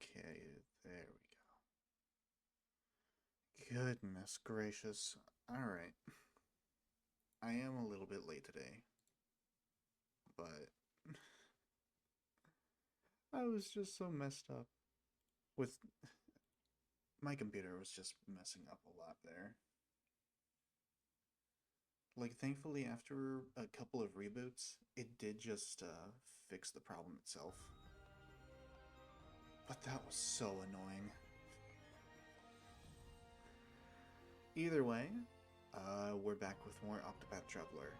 Okay, there we go. Goodness gracious. Alright. I am a little bit late today, but I was just so messed up with my computer was just messing up a lot there. Like, thankfully, after a couple of reboots, it did just fix the problem itself. But that was so annoying. Either way, we're back with more Octopath Traveler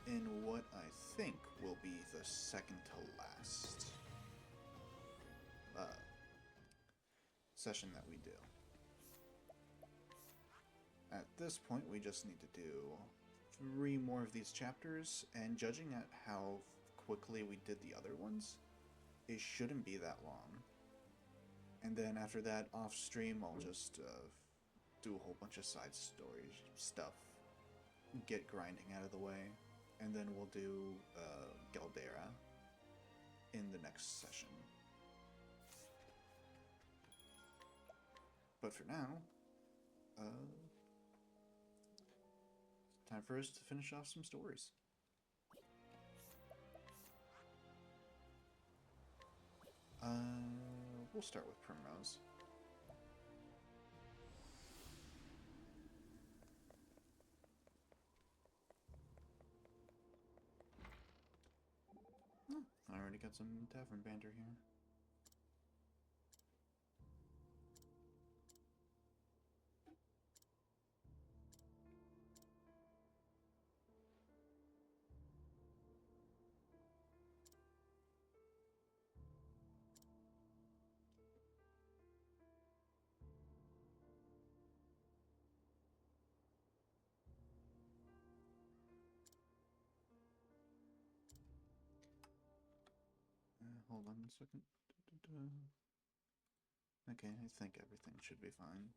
in what I think will be the second to last uh, session that we do. At this point, we just need to do 3 more of these chapters, and judging at how quickly we did the other ones, it shouldn't be that long. And then after that, off stream, I'll just do a whole bunch of side story stuff, get grinding out of the way, and then we'll do Galdera in the next session. But for now, time for us to finish off some stories. We'll start with Primrose. Oh, I already got some tavern banter here. Hold on a second. Okay, I think everything should be fine.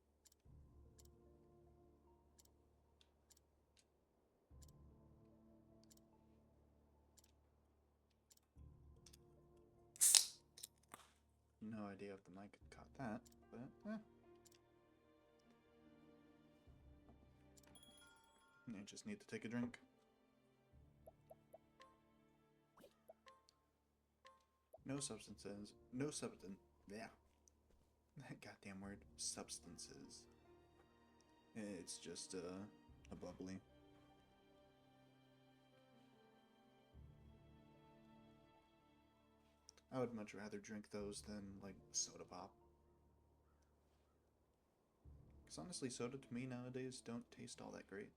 No idea if the mic caught that, but I just need to take a drink. No substances. No substance. Yeah. That goddamn word. Substances. It's just a bubbly. I would much rather drink those than, like, soda pop. Because honestly, soda to me nowadays don't taste all that great.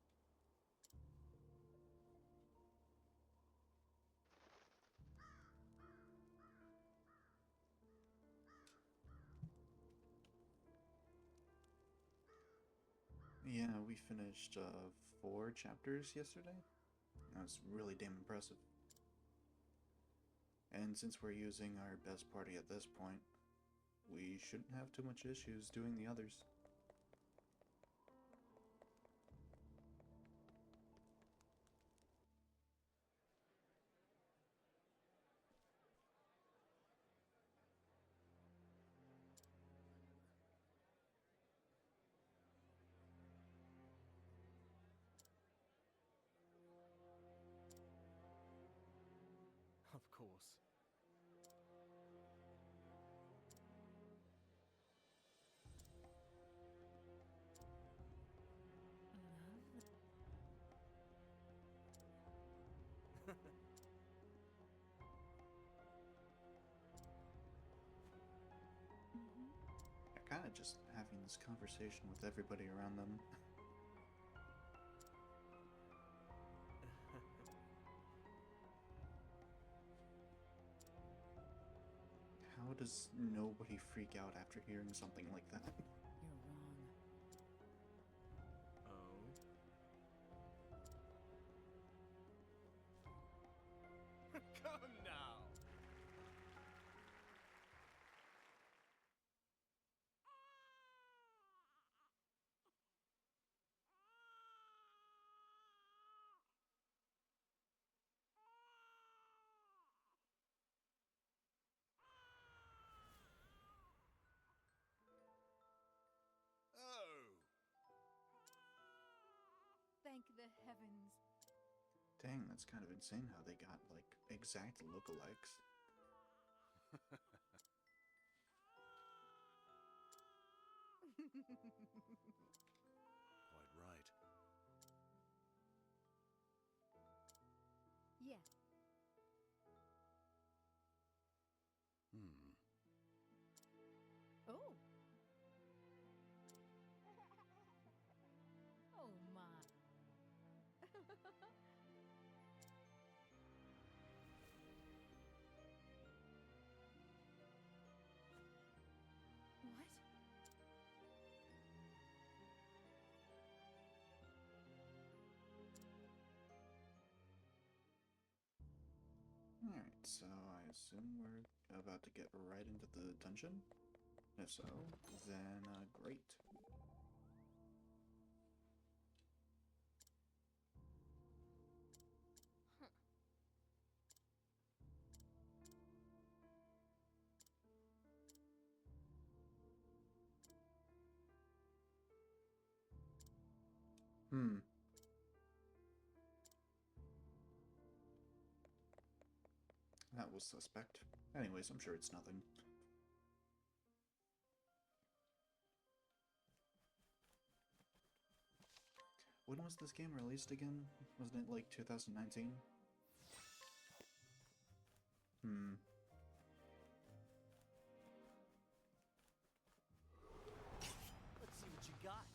Yeah, we finished 4 chapters yesterday. That was really damn impressive. And since we're using our best party at this point, we shouldn't have too much issues doing the others. Of course. They're kind of just having this conversation with everybody around them. How does nobody freak out after hearing something like that? You're wrong. Oh? Come now! heavens. Dang, that's kind of insane how they got, like, exact lookalikes. Quite right. Yeah. Hmm. Oh. Oh my. What? Alright, so I assume we're about to get right into the dungeon? If so, then great. Hmm. That was suspect. Anyways, I'm sure it's nothing. When was this game released again? Wasn't it like 2019? Hmm. Let's see what you got.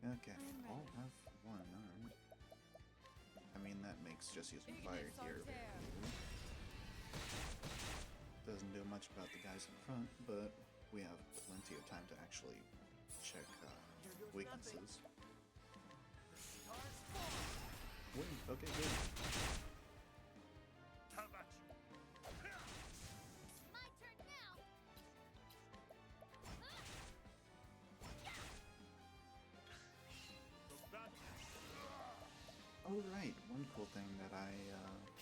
Okay, I'm all ready. have one arm. I mean, that makes just using fire here very easy. Doesn't do much about the guys in front, but we have plenty of time to actually check Here goes weaknesses. The stars fall. Win. Okay, good. How about you? My turn now. The battle. Oh right, one cool thing that I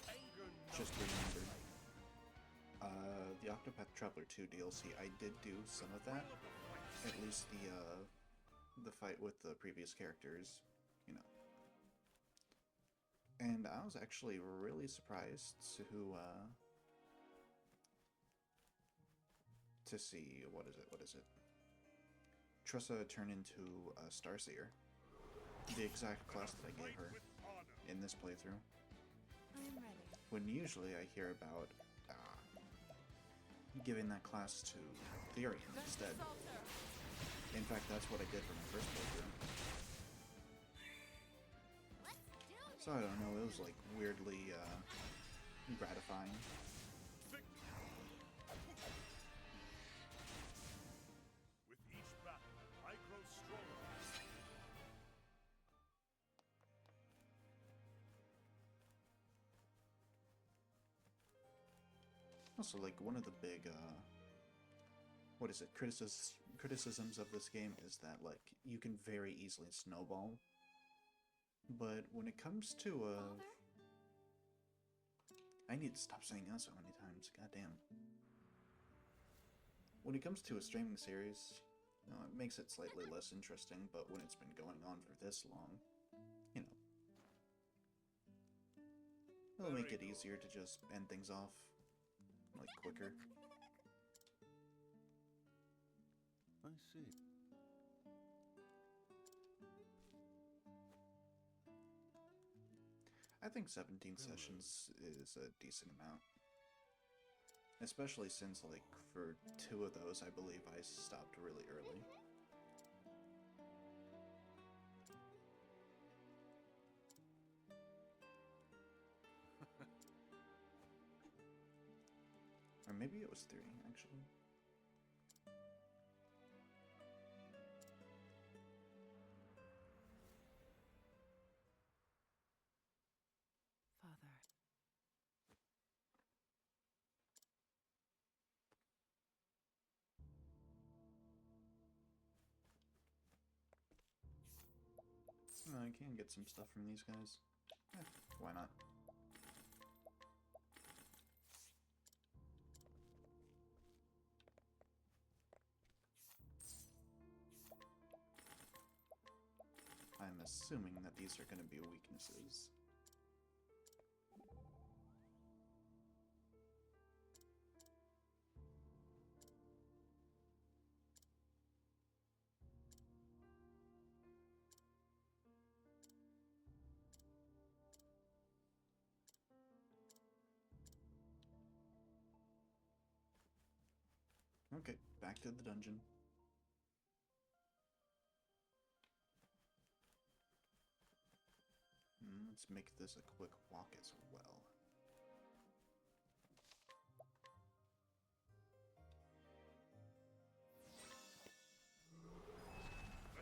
Anger just remembered. The Octopath Traveler 2 DLC, I did do some of that. At least the fight with the previous characters, you know. And I was actually really surprised to see what is it? Tressa turn into a Starseer. The exact class that I gave her in this playthrough. I'm ready. When usually I hear about giving that class to Therian instead. In fact, that's what I did for my first playthrough. Let's do this. So I don't know, it was like weirdly gratifying. With each battle, I grow stronger. Also, like, one of the big, criticisms of this game is that, like, you can very easily snowball. But when it comes to, Father? I need to stop saying that so many times, goddamn. When it comes to a streaming series, you know, it makes it slightly less interesting, but when it's been going on for this long, you know, it'll make it easier to just end things off, like, quicker. I see. I think 17 sessions is a decent amount. Especially since, like, for 2 of those, I believe I stopped really early. Or maybe it was 3, actually. Father. I can get some stuff from these guys. Why not? I I'm assuming that these are going to be weaknesses. Okay, back to the dungeon. Let's make this a quick walk as well.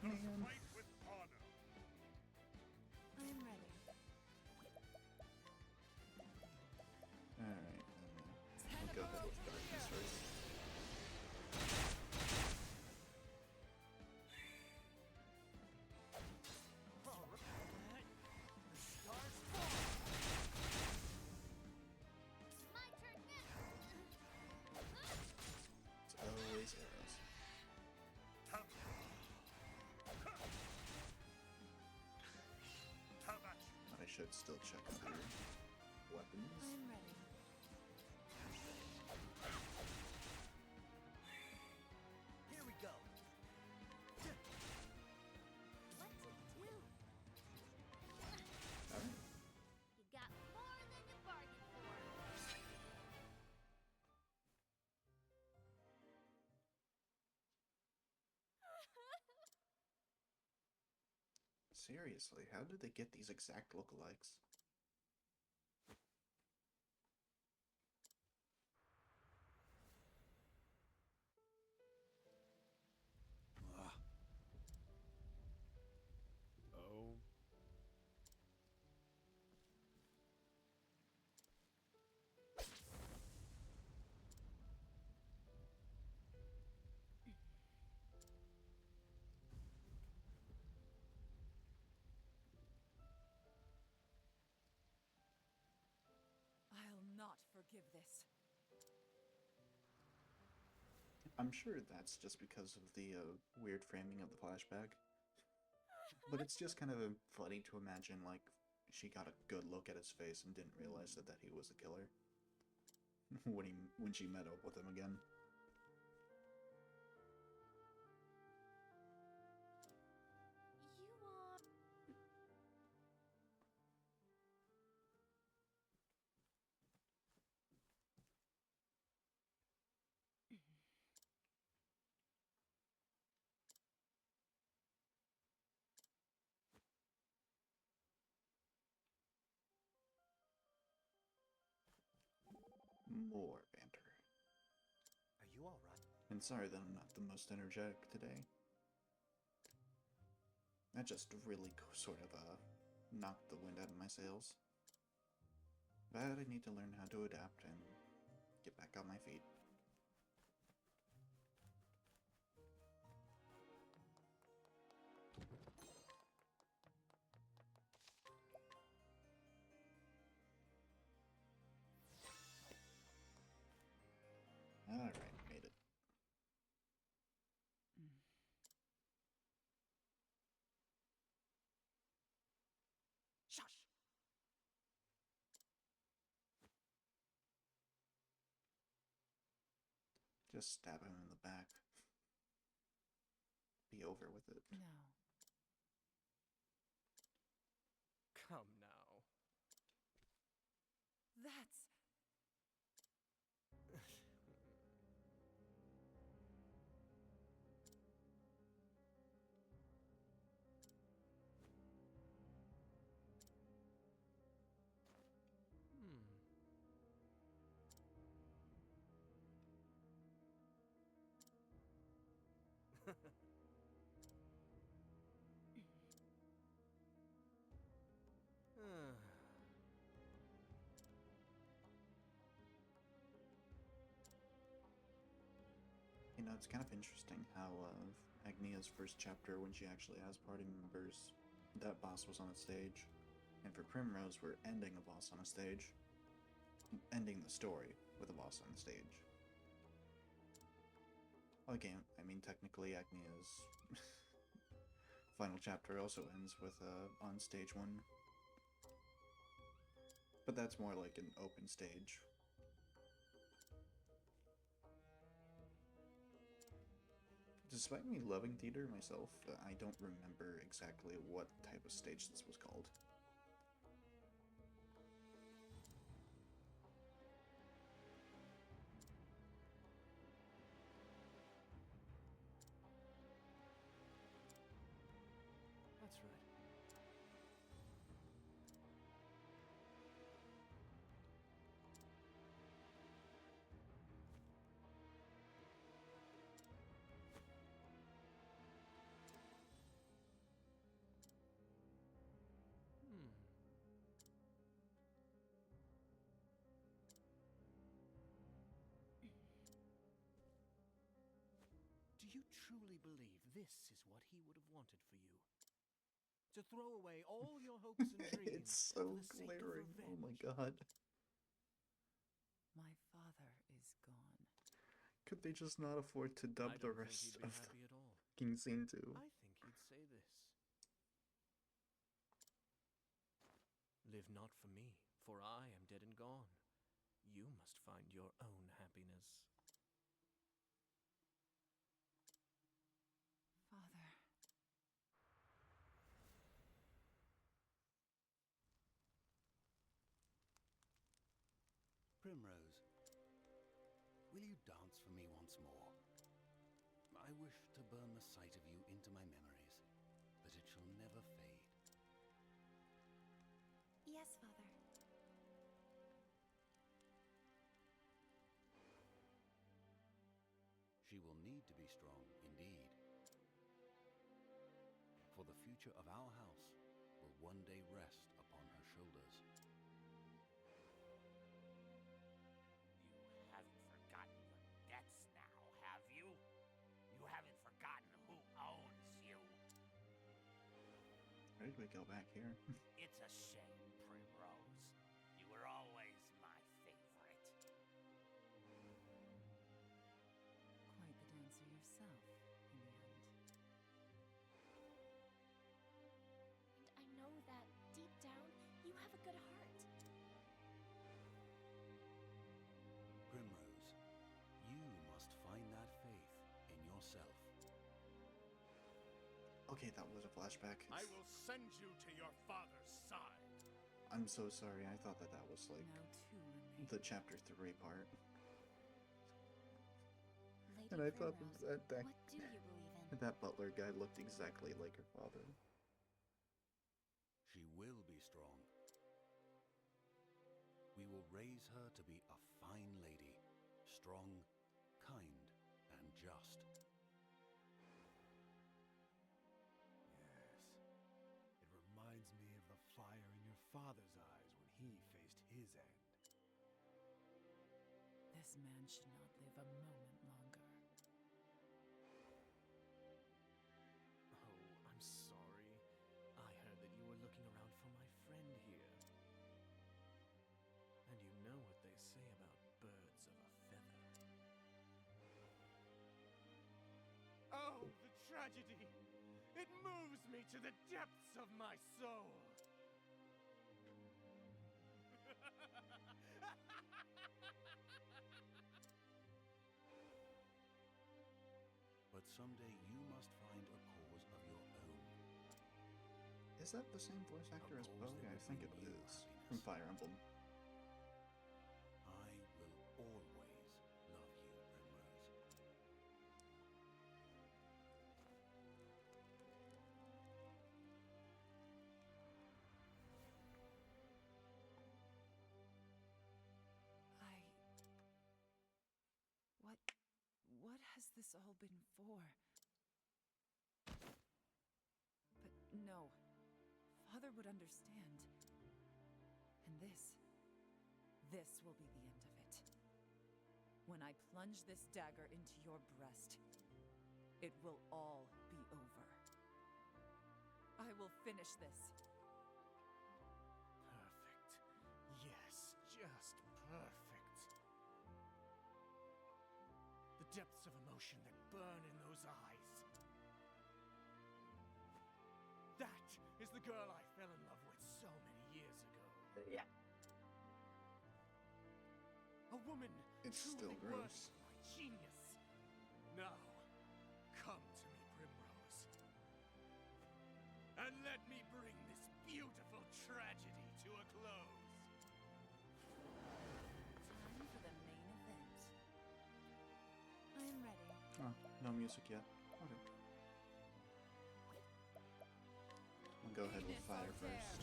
Let us fight with honor. I'm ready. Alright, we'll go ahead with darkness first. Alright. The stars fall. My turn now. It's always arrows. Tab. Tab at you. But I should still check for weapons. I'm ready. Here we go. What to do? Alright. You got more than you bargained for. Seriously, how did they get these exact lookalikes? Oh. I'll not forgive this. I'm sure that's just because of the weird framing of the flashback. But it's just kind of funny to imagine, like, she got a good look at his face and didn't realize that he was the killer. when she met up with him again. You are. More banter. Are you alright? And sorry that I'm not the most energetic today. That just really sort of knocked the wind out of my sails. But I need to learn how to adapt and get back on my feet. Alright, made it. Shush. Just stab him in the back. Be over with it. No. Come now. That's... You know, it's kind of interesting how Agnia's first chapter, when she actually has party members, that boss was on a stage. And for Primrose, we're ending a boss on a stage. Ending the story with a boss on the stage. Okay, I mean, technically Agnia's final chapter also ends with on stage 1. But that's more like an open stage. Despite me loving theater myself, I don't remember exactly what type of stage this was called. That's right. Hmm. Do you truly believe this is what he would have wanted for you? To throw away all your hopes and dreams It's so for the sake of glaring. revenge? Oh my god. My father is gone. Could they just not afford to dub I the don't think rest he'd be of the happy at all. fucking scene too? I think he'd say this. Live not for me, for I am dead and gone. You must find your own happiness. Father. Primrose, will you dance for me once more? I wish to burn the sight of you into my memories, that it shall never fade. Yes, Father. She will need to be strong, indeed. For the future of our house will one day rest upon her shoulders. You haven't forgotten your debts now, have you? You haven't forgotten who owns you. Where did we go back here? It's a shame, Primrose. You were always my favorite. Quite the dancer yourself, in the end. And I know that deep down, you have a good heart. Primrose, you must find that faith in yourself. Okay, that was a flashback. I will send you to your father's side. I'm so sorry. I thought that was like Now two remain. the chapter 3 part. Lady And I thought Primrose, that what do you believe in? that butler guy looked exactly like her father. She will be strong. We will raise her to be a fine lady, strong, kind, and just. Yes. It reminds me of the fire in your father's eyes when he faced his end. This man should not live a moment longer. Oh, I'm sorry. I heard that you were looking around for my friend here. And you know what they say about birds of a feather. Oh, the tragedy! It moves me to the depths of my soul! But someday you must find a cause of your own. Is that the same voice actor as Bo? I think it is. From Fire Emblem. I will always love you, Primrose. What has this all been for? But no. Father would understand. And this will be the end of it. When I plunge this dagger into your breast, it will all be over. I will finish this. Perfect. Yes, just perfect. The depths of emotion that burn in those eyes. the girl I fell in love with so many years ago. Yeah. A woman It's truly still worthy gross. of my genius. Now, come to me, Primrose. And let me bring this beautiful tragedy to a close. Time for the main event. I am ready. Oh, no music yet. Okay. We'll go ahead with fire first.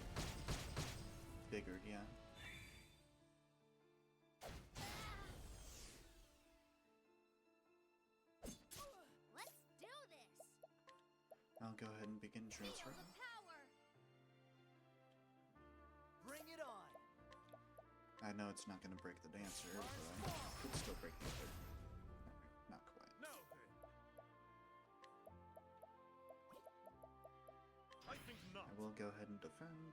Figured, yeah. Let's do this! I'll go ahead and begin Feel transferring. the power! Bring it on. I know it's not going to break the dancer, but it could still break the other. Alright, not quite. Now then. I think not. I will go ahead and defend,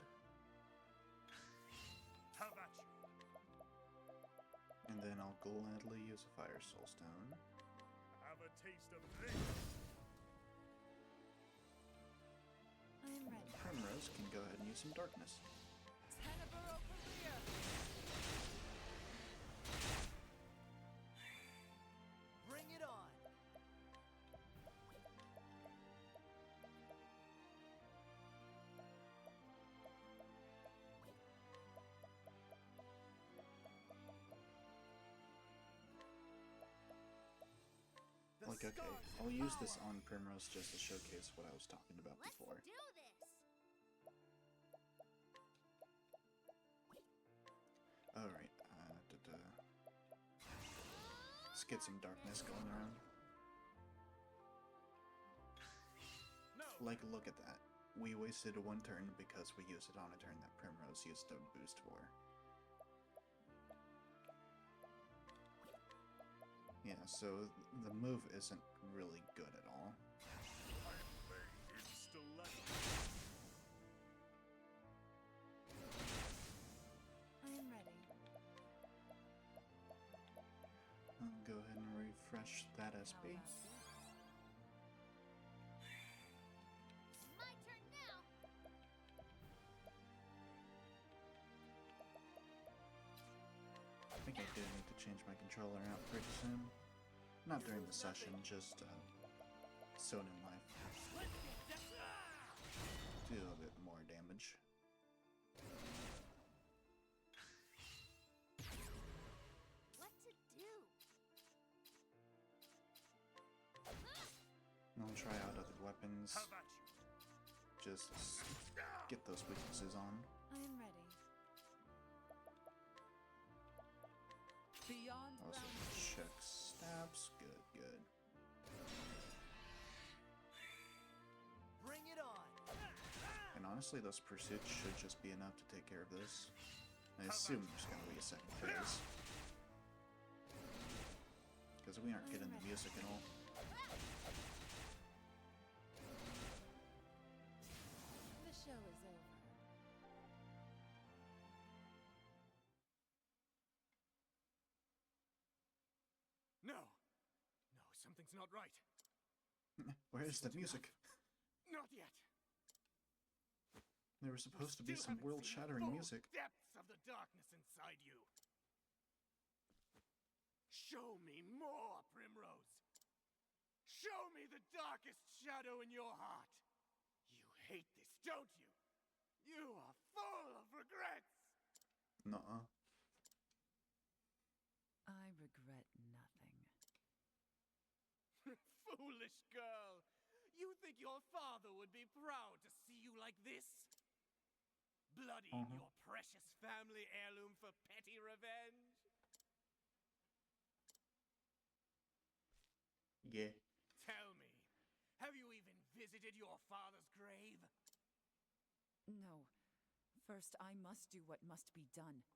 Have at you. and then I'll gladly use a fire soul stone. Have a taste of this. I am ready. Primrose can go ahead and use some darkness. Tenebro career. Bring it on. The Like, okay, stars I'll use this power. on Primrose just to showcase what I was talking about Let's before. do this! Alright, let's get some darkness going around. No. Like, look at that. We wasted one turn because we used it on a turn that Primrose used a boost for. Yeah, so the move isn't really good at all. I'm playing Insta-Light. I am ready. I'll go ahead and refresh that SB. How about this? My turn now! I think I do need to change my controller out pretty soon. Not during the session, just soon in life. Do a bit more damage. What to do? I'll try out other weapons. Have at you. Just get those weaknesses on. I am ready. Beyond Also boundaries. check stabs. Good, good. Bring it on. And honestly, those pursuits should just be enough to take care of this. I assume there's gonna be a second phase. Because we aren't getting the music at all. The show is over. No. No, something's not right. Where's the music? Not yet. There was supposed to be Still some haven't seen the world-shattering full music. Depths of the darkness inside you. Show me more, Primrose. Show me the darkest shadow in your heart. You hate this, don't you? You are full of regrets. Nuh-uh. I regret nothing. Foolish girl. You think your father would be proud to see you like this? Bloodying your precious family heirloom for petty revenge? Yeah. Tell me, have you even visited your father's grave? No. First, I must do what must be done.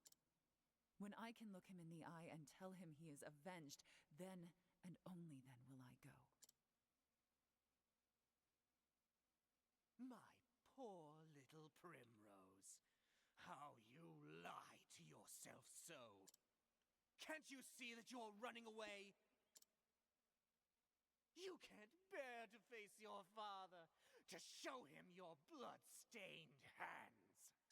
When I can look him in the eye and tell him he is avenged, then and only then will I go. My poor little Primrose. How you lie to yourself so. Can't you see that you're running away? You can't bear to face your father. to show him your blood-stained hands.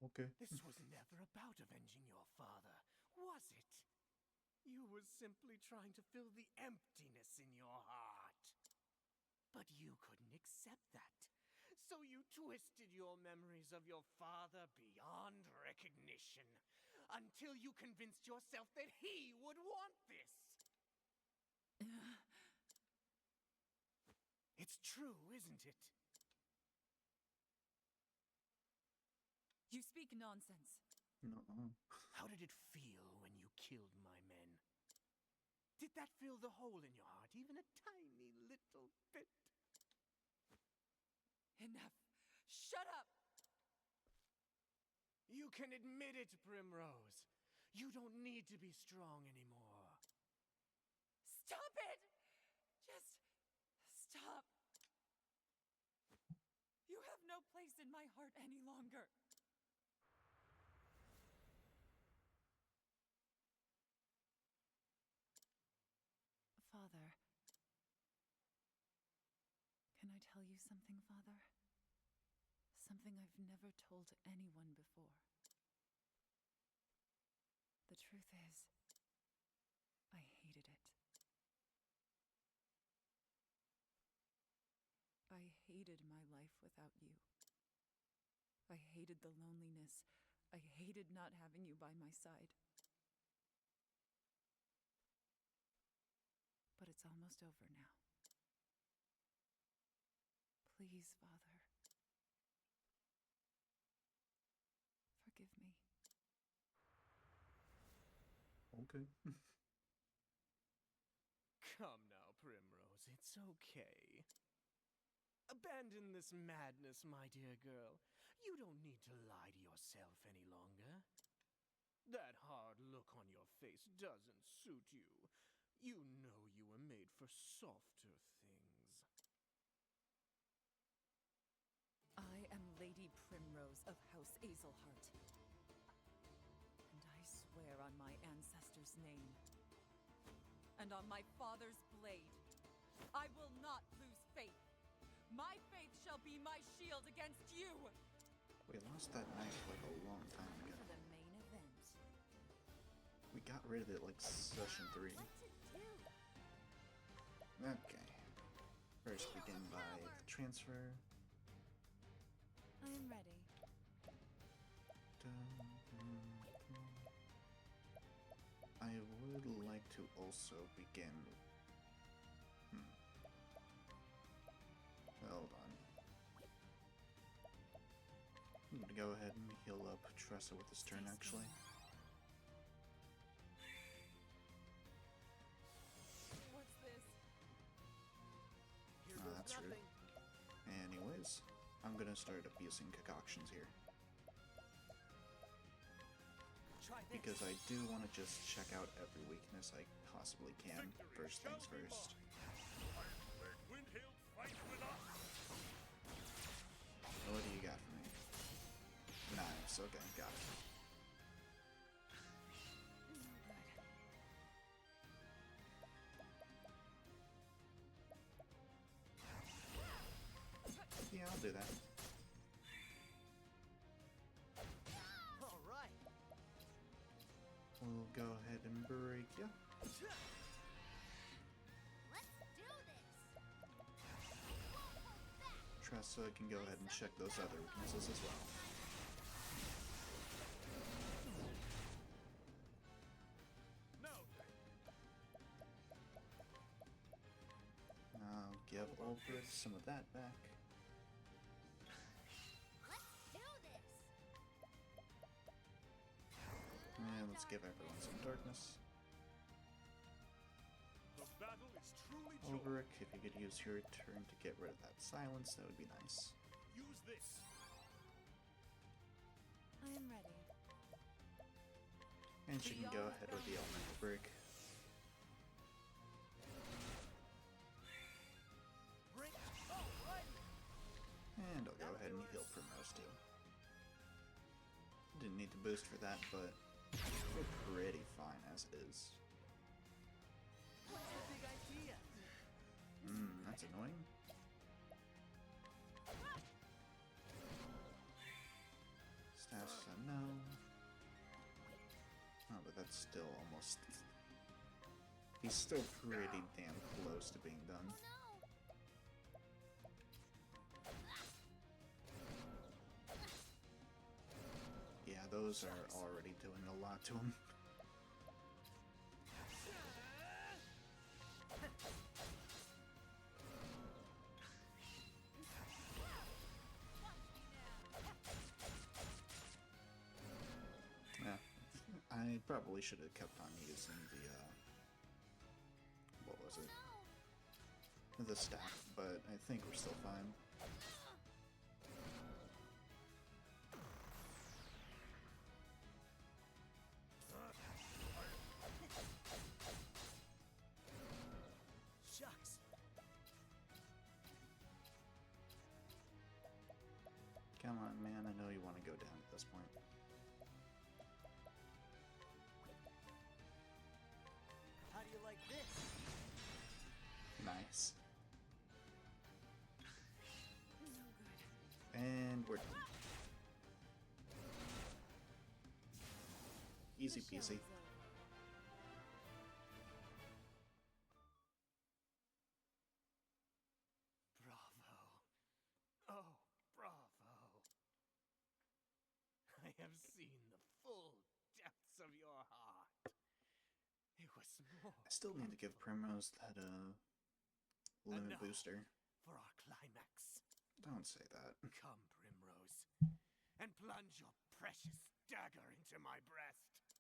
Okay. This was never about avenging your father, was it? You were simply trying to fill the emptiness in your heart. But you couldn't accept that. So you twisted your memories of your father beyond recognition, until you convinced yourself that he would want this. It's true, isn't it? You speak nonsense. No. How did it feel when you killed my men? Did that fill the hole in your heart even a tiny little bit? Enough. Shut up! You can admit it, Primrose. You don't need to be strong anymore. Stop it! Just stop. You have no place in my heart any longer. Father. Can I tell you something, Father? Something I've never told anyone before. The truth is, I hated it. I hated my life without you. I hated the loneliness. I hated not having you by my side. But it's almost over now. Please, Father. Forgive me. Okay. Come now, Primrose, it's okay. Abandon this madness, my dear girl. You don't need to lie to yourself any longer. That hard look on your face doesn't suit you. You know you were made for softer things. I am Lady Primrose of House Azelheart. And I swear on my ancestors' name, and on my father's blade, I will not lose faith. My faith shall be my shield against you! We lost that knife like a long time ago. For the main event. We got rid of it like session 3. Okay. First begin by the transfer. I am ready. I would like to also begin. Hold on. I'm gonna go ahead and heal up Tressa with this turn, actually. What's this? Here Oh, goes that's rude. nothing. Anyways, I'm gonna start abusing concoctions here. Try this. Because I do want to just check out every weakness I possibly can. First things first. Windhail fight with us! What do you got for me? Knives. Okay, got it. Yeah, I'll do that. All right. We'll go ahead and break ya. Let's do this! Tressa can go ahead and check those other weaknesses as well. Now I'll give Ulbrich some of that back. Let's do this! And let's give everyone some darkness. the battle is truly joined. Ulbrich, if you could use your turn to get rid of that silence, that would be nice. Use this. I am ready. And she can go ahead with the elemental break. Break. All right. And I'll go ahead and heal Primrose too. Didn't need to boost for that, but we're pretty fine as it is. What's your big idea? That's annoying. Status is a no. Oh, but that's still almost... He's still pretty damn close to being done. Yeah, those are already doing a lot to him. Yeah, I probably should have kept on using the, what was it? The staff, but I think we're still fine. Shucks. Come on, man, I know you want to go down at this point. How do you like this? Nice. No good. And we're done. Easy The show peasy. is over. Bravo. Oh, bravo. I have seen the full depths of your heart. It was more I still need to give Primrose that, limit now, booster. for our climax. Don't say that. Come, Primrose, and plunge your precious dagger into my breast.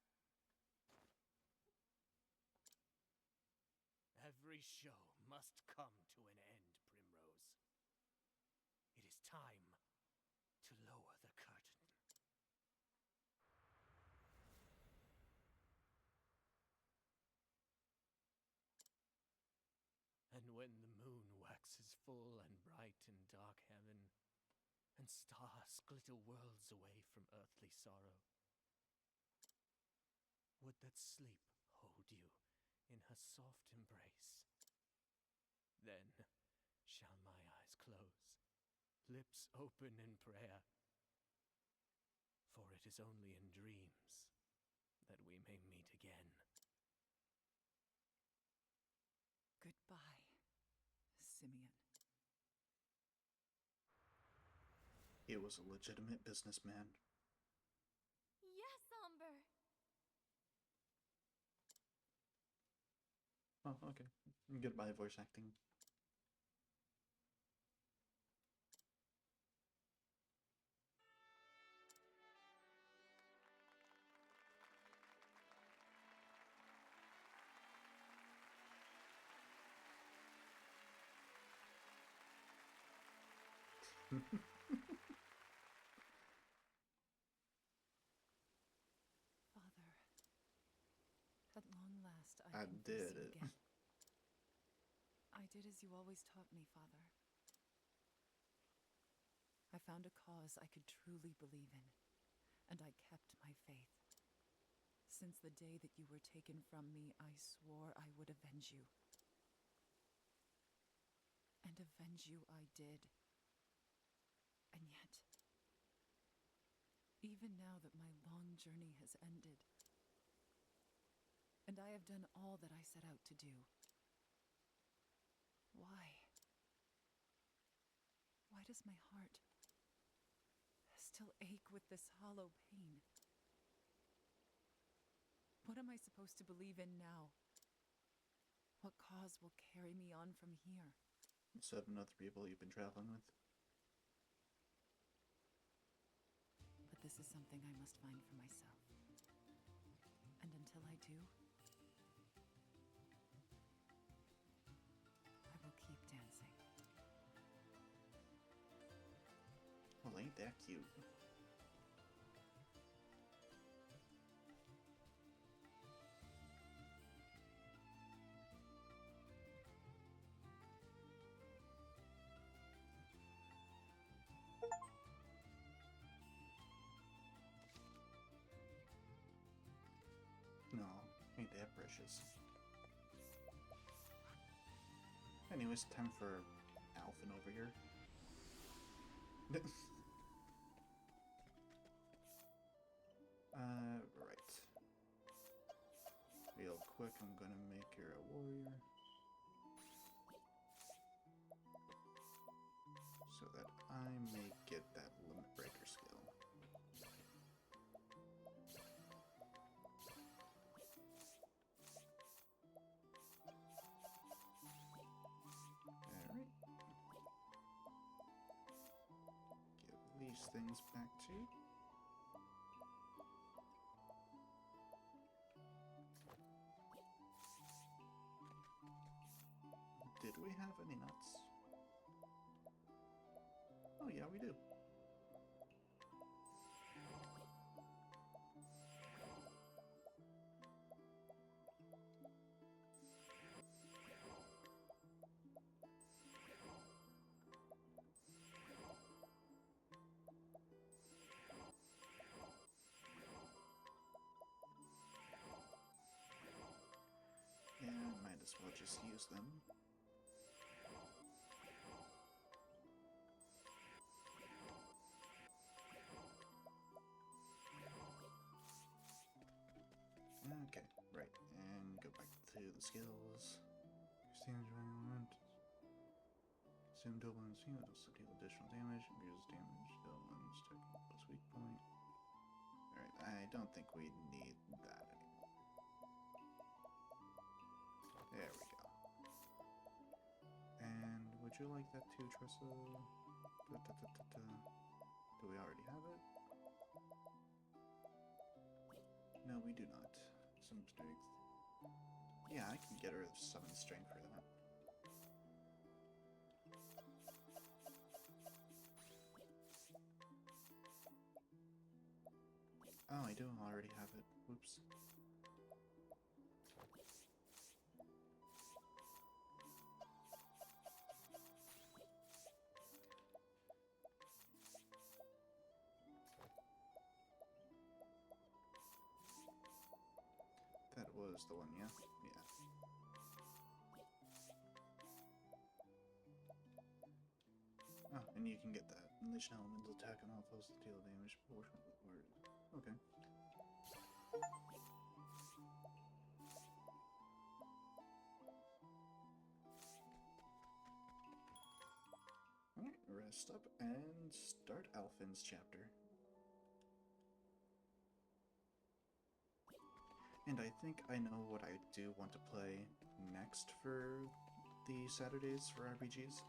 Every show must come to an end, Primrose. It is time to lower the curtain. And when the moon waxes full and bright in dark heaven, and stars glitter worlds away from earthly sorrow, would that sleep hold you in her soft embrace. Then shall my eyes close, lips open in prayer, for it is only in dreams that we may meet again. Goodbye, Simeon. It was a legitimate businessman. Yes, Umber. Oh, okay. Goodbye, voice acting. Father, at long last I can did face you it. again. I did as you always taught me, Father. I found a cause I could truly believe in, and I kept my faith. Since the day that you were taken from me, I swore I would avenge you. And avenge you I did. And yet, even now that my long journey has ended, and I have done all that I set out to do, why? Why does my heart still ache with this hollow pain? What am I supposed to believe in now? What cause will carry me on from here? 7 other people you've been traveling with. But this is something I must find for myself. And until I do, I will keep dancing. Well, ain't that cute? No, ain't that precious. Hey, Anyways, time for Alphen over here. Right. Real quick, I'm gonna make her a warrior. So that I may get that limit breaker skill. Alright. Give these things back to you. Did we have any nuts? Oh yeah, we do. Yeah, might as well just use them. Okay, right, and go back to the skills. Exchange element. Consume double and see also deal additional damage, abuse damage, double and stack plus weak point. Alright, I don't think we need that anymore. There we go. And would you like that too, Tressa? Do we already have it? No, we do not. Some strength. Yeah, I can get her 7 strength for that. Oh, I do already have it. Whoops. That was the one, yeah? Yeah. Oh, and you can get that. Unleash an elemental attack on all foes that deal damage proportional to the word. Okay. Alright, rest up and start Alphen's chapter. And I think I know what I do want to play next for the Saturdays for RPGs.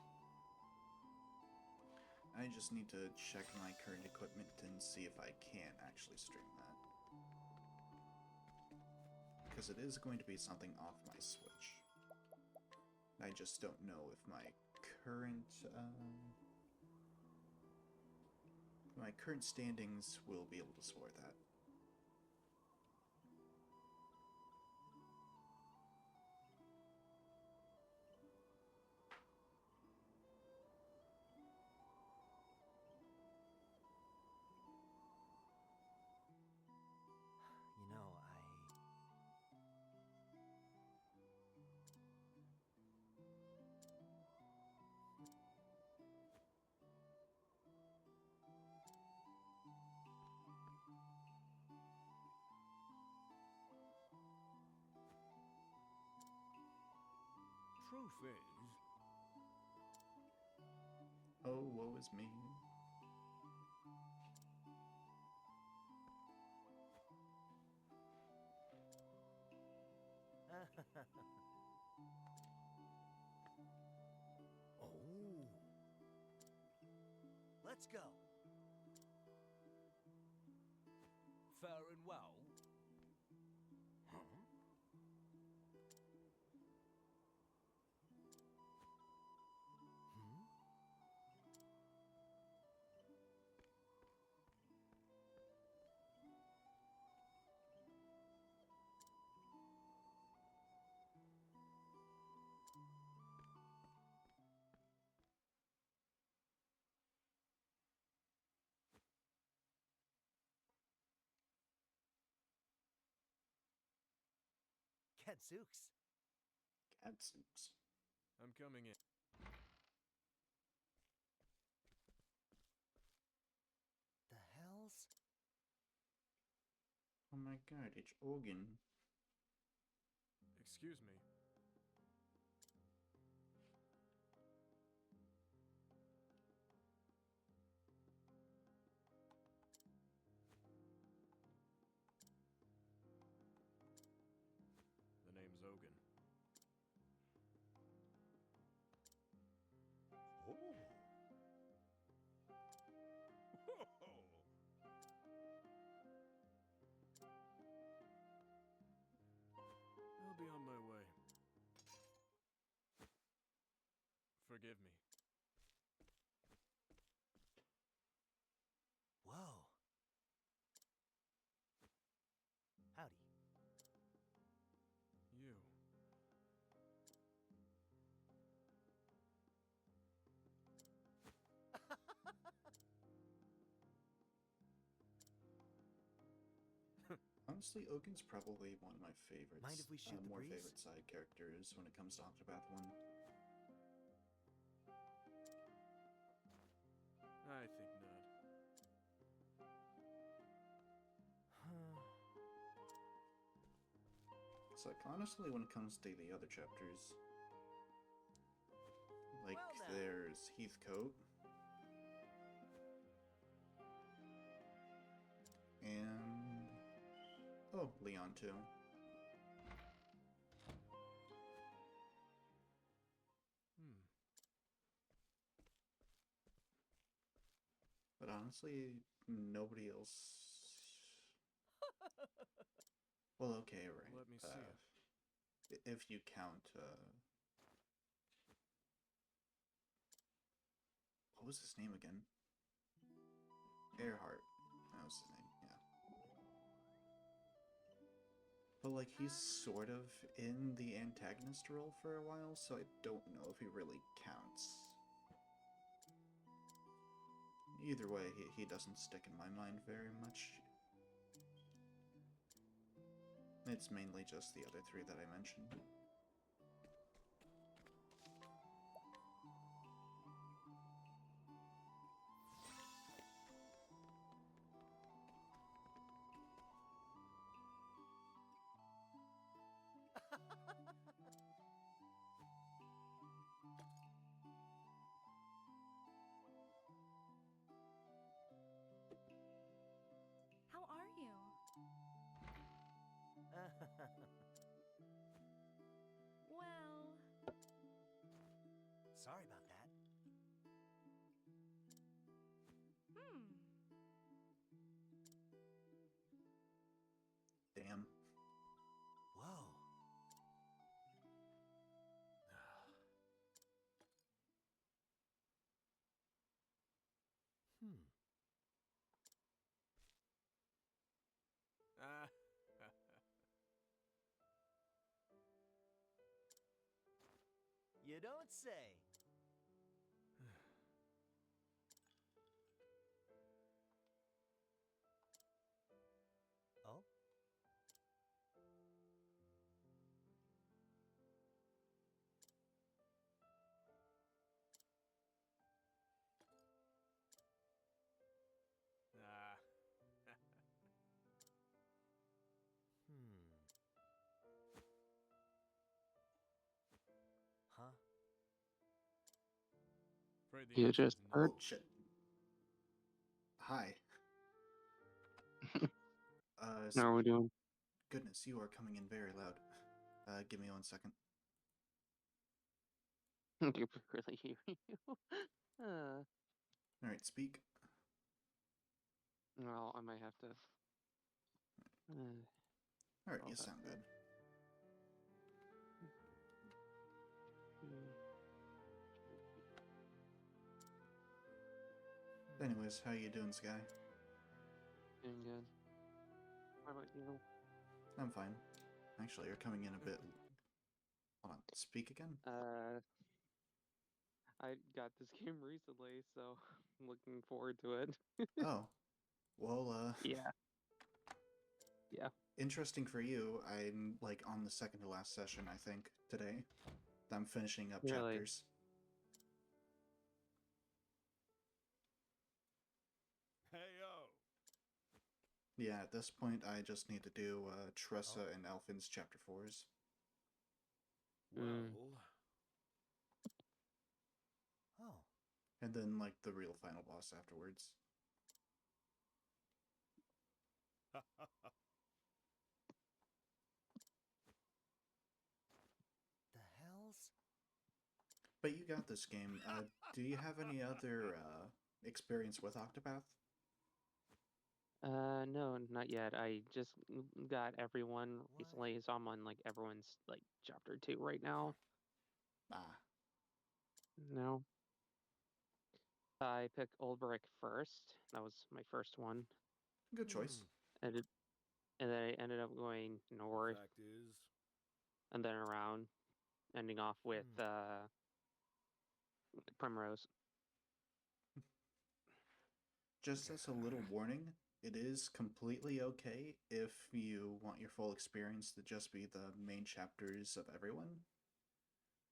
I just need to check my current equipment and see if I can actually stream that. Because it is going to be something off my Switch. I just don't know if my current standings will be able to support that. You know, Truth is, Oh, woe is me. Oh. Let's go. fair and well. Huh? Hmm? Gadzooks. Gadzooks. I'm coming in. The hells? Oh my god, it's Ogun. Excuse me. The name's Ogun. Oh. I'll be on my way. Forgive me. Whoa. Howdy. You. Honestly, Ogun's probably one of my favorites. Mind if we shoot the more breeze? favorite side characters when it comes to Octopath 1. I think not. It's like, honestly, when it comes to the other chapters, like, Well now. there's Heathcote, and, oh, Leon too. But honestly, nobody else. Well, okay, right. Let me see it. If you count, what was his name again? Earhart. That was his name, yeah. But, like, he's sort of in the antagonist role for a while, so I don't know if he really counts. Either way, he doesn't stick in my mind very much. It's mainly just the other three that I mentioned. How are you? Well, Sorry about that. Damn. Whoa. Ah. You don't say. Oh? Ah. Huh? Afraid the You answer is just no. heard. Oh, shit. Hi. How are we doing? Goodness, you are coming in very loud. Give me 1 second. You can really hear you. Alright, speak. Well, I might have to. Alright, I'll you have sound to. good. Anyways, how you doing, Sky? Doing good. How about you? I'm fine. Actually, you're coming in a bit... Hold on, speak again? I got this game recently, so I'm looking forward to it. Oh. Well, Yeah. Yeah. interesting for you, I'm, like, on the second to last session, I think, today. I'm finishing up Really? chapters. Hey-yo! Yeah, at this point, I just need to do Tressa and Alphin's chapter 4s. Well... Oh. And then, like, the real final boss afterwards. The hells? But you got this game. Do you have any other experience with Octopath? No, not yet. I just got everyone What? recently, so I'm on like everyone's like chapter 2 right now. Ah, No. I picked Oldbrick first. That was my first one. good choice. And then I ended up going north Fact is... and then around, ending off with Primrose. Just as a little warning, it is completely okay if you want your full experience to just be the main chapters of everyone.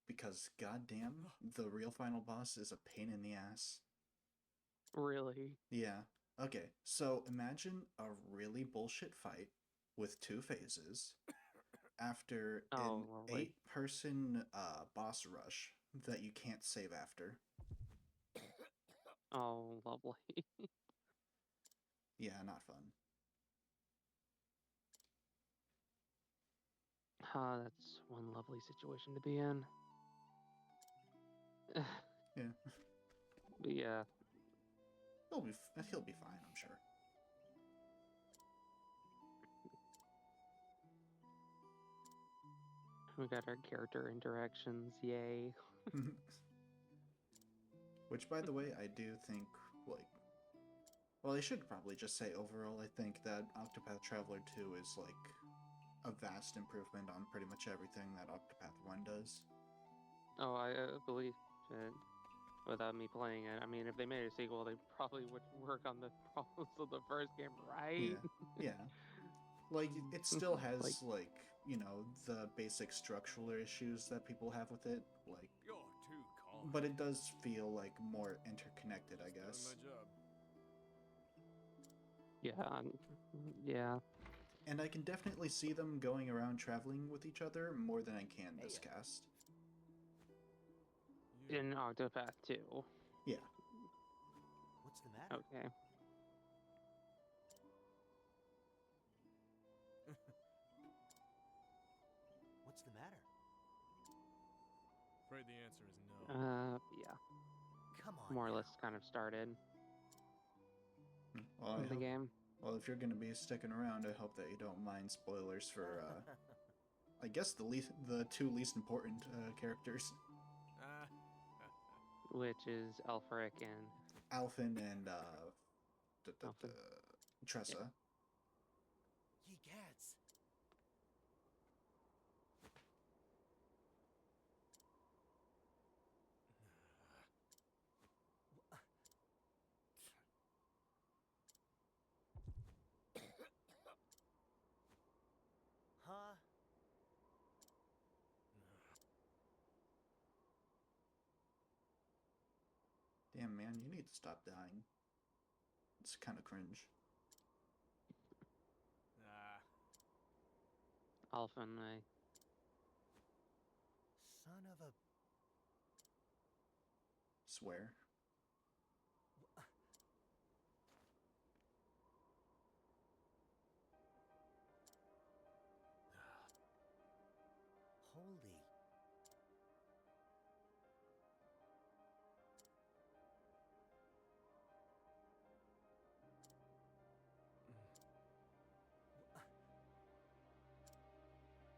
Because goddamn, the real final boss is a pain in the ass. Really? Yeah. Okay, so imagine a really bullshit fight with 2 phases after an Oh, lovely. 8-person boss rush that you can't save after. Oh, lovely. Yeah, not fun. Ah, that's one lovely situation to be in. Yeah. But yeah, He'll be fine, I'm sure. we got our character interactions. Yay. Which, by the way, I do think, like... Well, I should probably just say overall, I think that Octopath Traveler 2 is, like, a vast improvement on pretty much everything that Octopath 1 does. Oh, I believe it. Without me playing it, I mean, if they made a sequel, they probably would work on the problems of the first game, right? Yeah. Like, it still has, Like, you know, the basic structural issues that people have with it, like... You're too calm. But it does feel, like, more interconnected, I guess. Doing my job. yeah, yeah. And I can definitely see them going around traveling with each other more than I can this cast. In Octopath 2. Yeah. What's the matter? Okay. What's the matter? Afraid the answer is no. Yeah. Come on. More or now. less kind of started Well, the game. Well, if you're going to be sticking around, I hope that you don't mind spoilers for, I guess the 2 least important characters. Which is Alfric and... Alphin and, Alphin. Tressa. Yeah. Ye cats. Huh? Damn, man, you need to stop dying. It's kind of cringe. Alphin, I... Son of a... Swear. Holy...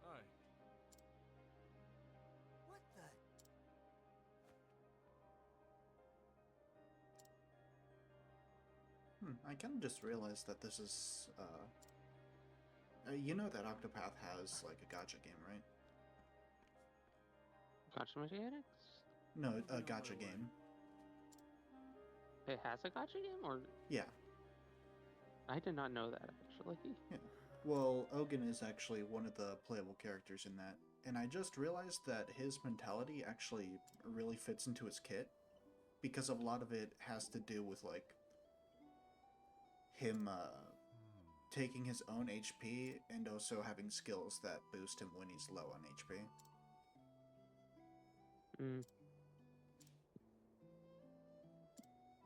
Hi. What the... I kind of just realized that this is, you know that Octopath has, like, a gacha game, right? Gacha mechanics? No, a gacha game. It has a gacha game, or... Yeah. I did not know that, actually. Yeah. Well, Ogun is actually one of the playable characters in that, And I just realized that his mentality actually really fits into his kit, because a lot of it has to do with, like, him taking his own HP and also having skills that boost him when he's low on HP. Mm.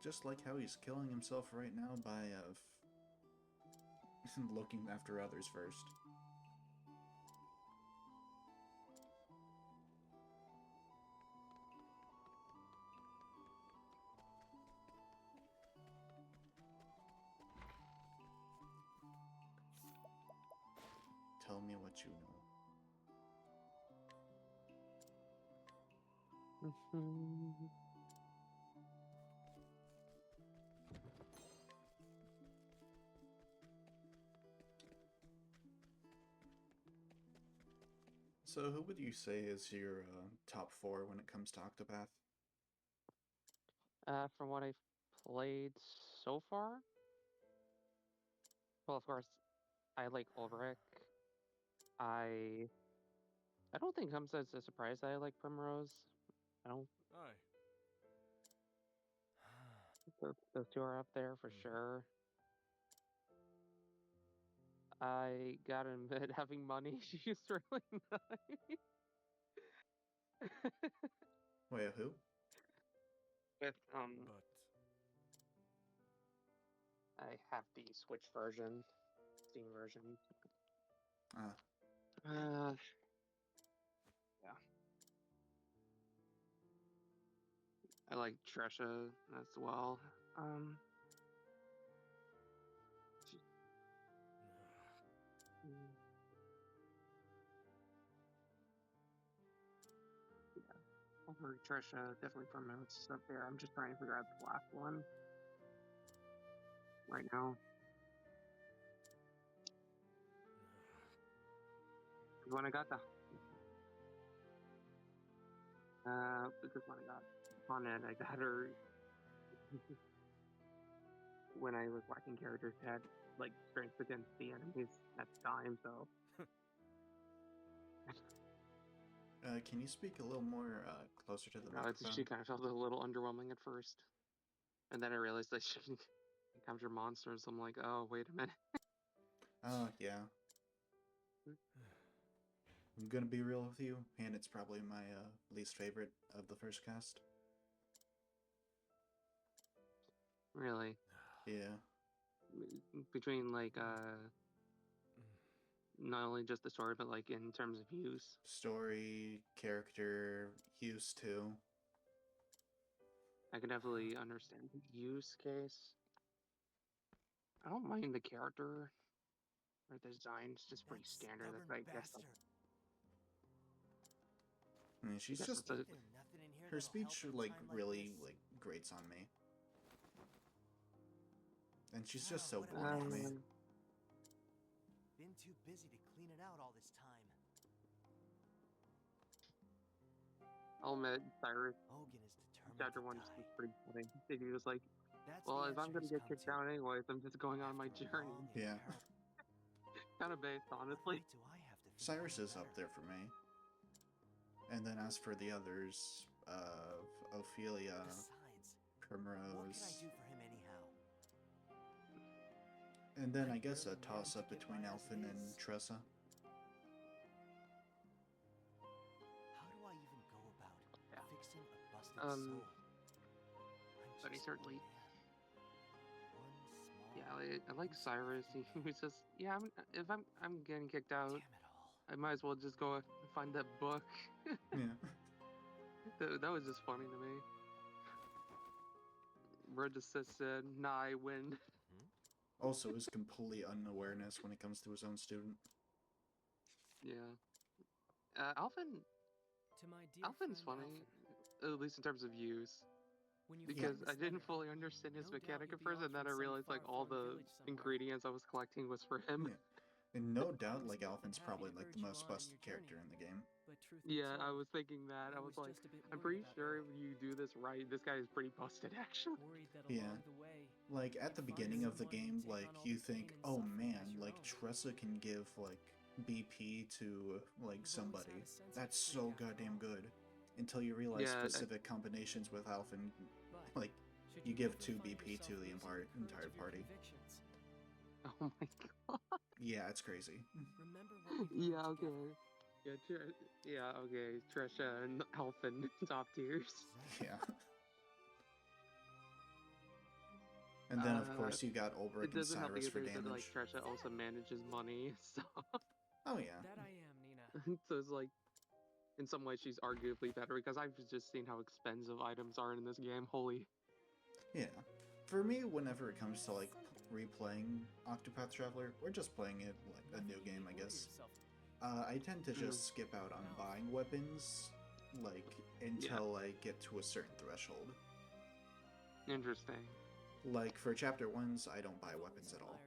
Just like how he's killing himself right now by looking after others first. Tell me what you know. Mhm. So, who would you say is your top 4 when it comes to Octopath? From what I've played so far, well, of course, I like Ulrich. I I don't think comes as a surprise that I like Primrose. I don't. Aye. Those two are up there for sure. I gotta admit, having money, she's really nice. Wait, who? With But I have the Switch version, Steam version. Ah, Yeah. I like Trisha as well. Mm, yeah, over Trisha, definitely for notes up there. I'm just trying to figure out the last one right now. When I got because when I got on it, I got her when I was whacking characters who had like strength against the enemies at the time. So can you speak a little more closer to the microphone? she kind of felt a little underwhelming at first, and then I realized that she can encounter monsters. I'm like, oh wait a minute. Oh, yeah. I'm gonna be real with you, and it's probably my least favorite of the first cast. Really? Yeah. Between like not only just the story, but like in terms of use. Story, character, use too. I can definitely understand the use case. I don't mind the character. Her design's just pretty standard. That's I guess. I mean, she's just her speech like really like grates on me, and she's just so boring to me. Been too busy to clean it out all this time. I'll admit, Cyrus, Hogan is determined chapter to 1 die. was pretty funny. He was like, That's well, the if I'm answer gonna he's get come kicked to. out anyways, I'm just going on my After a journey. long and Yeah. Kind of based, honestly. What right do I have to feel Cyrus is better? up there for me. And then as for the others, Ophelia, Besides, Primrose, what can I do for him anyhow? and then I I'm guess a barely toss up managed to get between by as Elfin and is. Tressa. How do I even go about Yeah. fixing a busted soul? But he I'm just certainly, one man. One small, yeah, I like Cyrus. He was just, yeah, if I'm getting kicked out, damn it all. I might as well just go find that book. Yeah. That was just funny to me. Red just said, nah, I win. Also, his complete unawareness when it comes to his own student. Yeah. Alphin's funny, at least in terms of use. Because I didn't fully understand his mechanic at first, and then I realized like all the ingredients I was collecting was for him. Yeah. And no doubt, like, Alphin's probably like the most busted character in the game. Yeah, I was thinking that. I was like, I'm pretty sure if you do this right, this guy is pretty busted, actually. Yeah. Like, at the beginning of the game, like, you think, oh man, like, Tressa can give, like, BP to like somebody. That's so goddamn good. Until you realize Yeah, specific combinations with Alpha, and like you give 2 BP to the entire party. oh my god. Yeah, it's crazy. Remember what we Yeah, learned okay. Yeah, okay. Trisha and Alphen top tiers. Yeah. And then, of course, you got Ulbrich It and doesn't help Cyrus for either that like damage. Trisha also manages money, so Oh, yeah. That I am, Nina. so it's like in some ways she's arguably better because I've just seen how expensive items are in this game. Holy. Yeah. For me, whenever it comes to, like, replaying Octopath Traveler, or just playing it like a new game, I guess, I tend to just skip out on buying weapons, like, until I get to a certain threshold. Interesting. Like, for Chapter 1s, I don't buy weapons at all.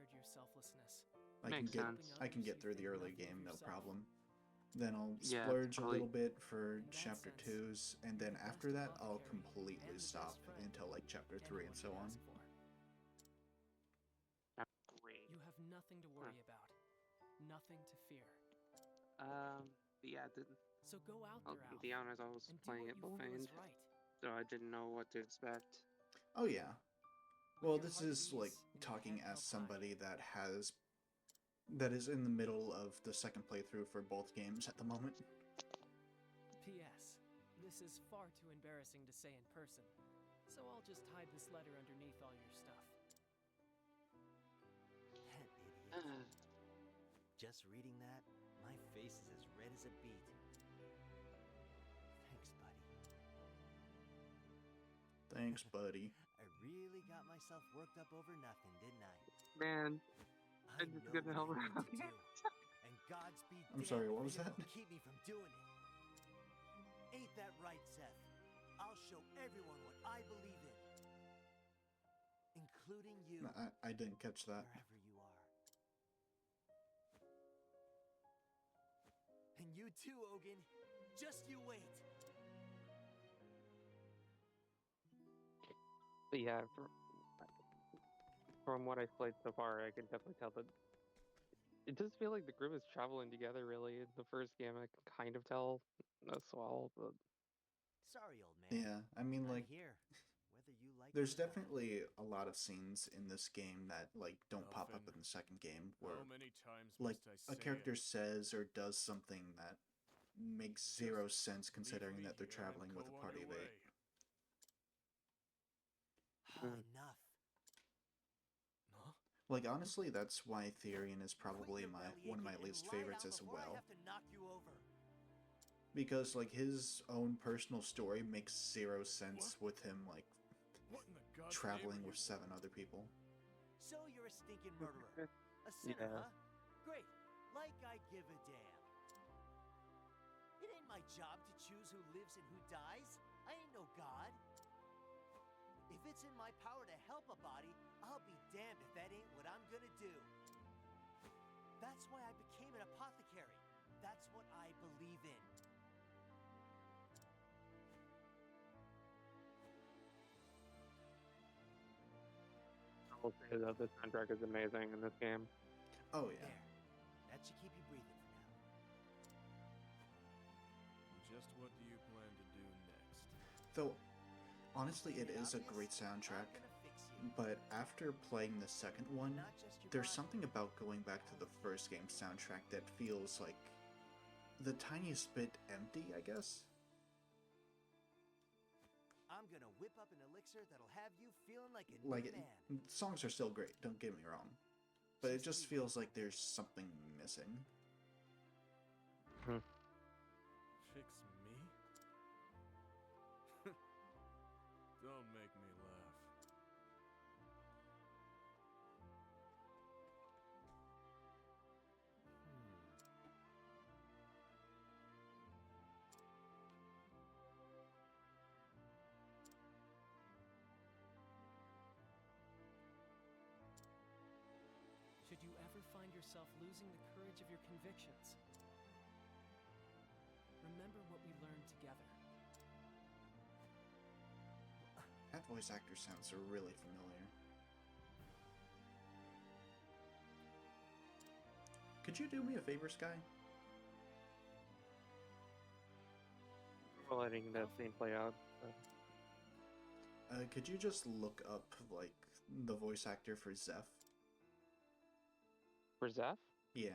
I can get through the early game, no problem. Then I'll splurge a little bit for Chapter 2s, and then after that, I'll completely stop until, like, Chapter 3 and so on. You have nothing to worry about. Nothing to fear. Yeah, so go out I'll there, be honest, I was playing it blind, so I didn't know what to expect. Oh yeah. Well, this is like talking as somebody that is in the middle of the second playthrough for both games at the moment. P.S. This is far too embarrassing to say in person, so I'll just hide this letter underneath all your stuff. That idiot. Just reading that, my face is as red as a beet. Thanks, buddy. Thanks, buddy. I really got myself worked up over nothing, didn't I? Man, I'm just gonna help her out. And Godspeed. I'm sorry, what was that? Keep me from doing it. Ain't that right, Seth? I'll show everyone what I believe in. Including you. No, I didn't catch that. Wherever you are. And you too, Ogun. Just you wait. But yeah, from what I've played so far, I can definitely tell that it does feel like the group is traveling together, really. In the first game, I can kind of tell as well, but... Sorry, old man. Yeah, I mean, like, here, whether you like there's definitely a lot of scenes in this game that, like, don't pop up in the second game, where, like, a character says or does something that makes zero sense considering that they're traveling with a party of 8. Enough. Like, honestly, that's why Therian is probably one of my least favorites as well. Because, like, his own personal story makes zero sense with him, like, traveling with 7 other people. So you're a stinking murderer. A sinner, huh? Great. Like I give a damn. It ain't my job to choose who lives and who dies. I ain't no god. If it's in my power to help a body, I'll be damned if that ain't what I'm gonna do. That's why I became an apothecary. That's what I believe in. I will say that the soundtrack is amazing in this game. Oh, yeah. There. That should keep you breathing for now. Just what do you plan to do next? Though, honestly, it is a great soundtrack, but after playing the second one, there's something about going back to the first game's soundtrack that feels like the tiniest bit empty, I guess? I'm gonna whip up an elixir that'll have you feeling like a Like, new man. songs are still great, don't get me wrong, but it just feels like there's something missing. Fix me? Don't make me laugh. Should you ever find yourself losing the courage of your convictions, remember what we learned together. That voice actor sounds really familiar. Could you do me a favor, Sky? We're letting the scene play out. Could you just look up, like, the voice actor for Zeph? For Zeph? Yeah.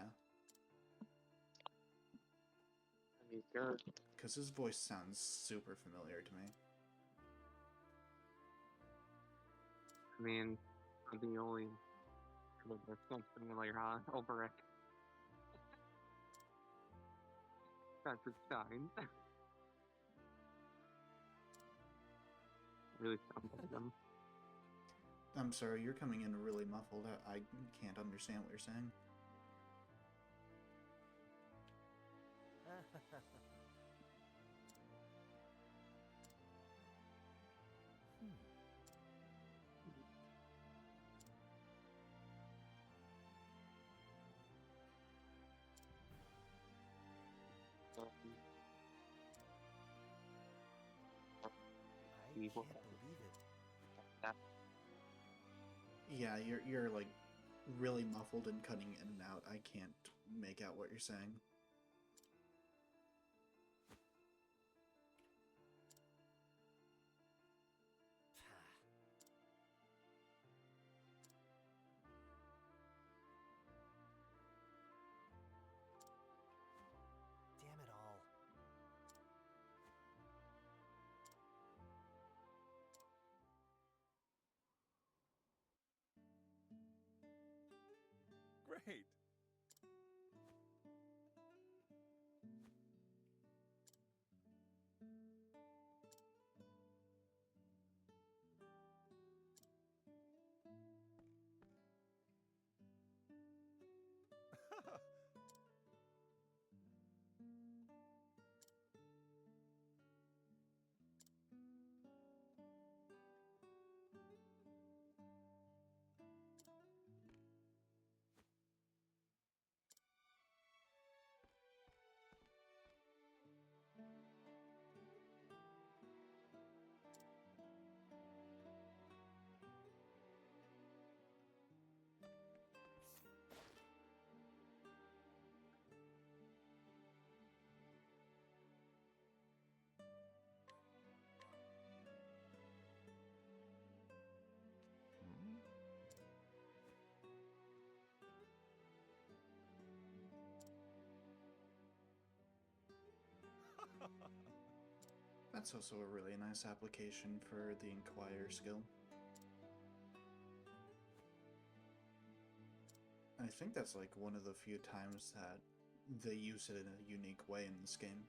I mean, sure. Because his voice sounds super familiar to me. I mean, I'm the only that's familiar, huh? Ulbrich. Patrick Stein. Really sounds like them. I'm sorry, you're coming in really muffled. I can't understand what you're saying. I can't believe it. Yeah, you're like really muffled and cutting in and out. I can't make out what you're saying. Damn it all. Great. That's also a really nice application for the Inquire skill. I think that's like one of the few times that they use it in a unique way in this game.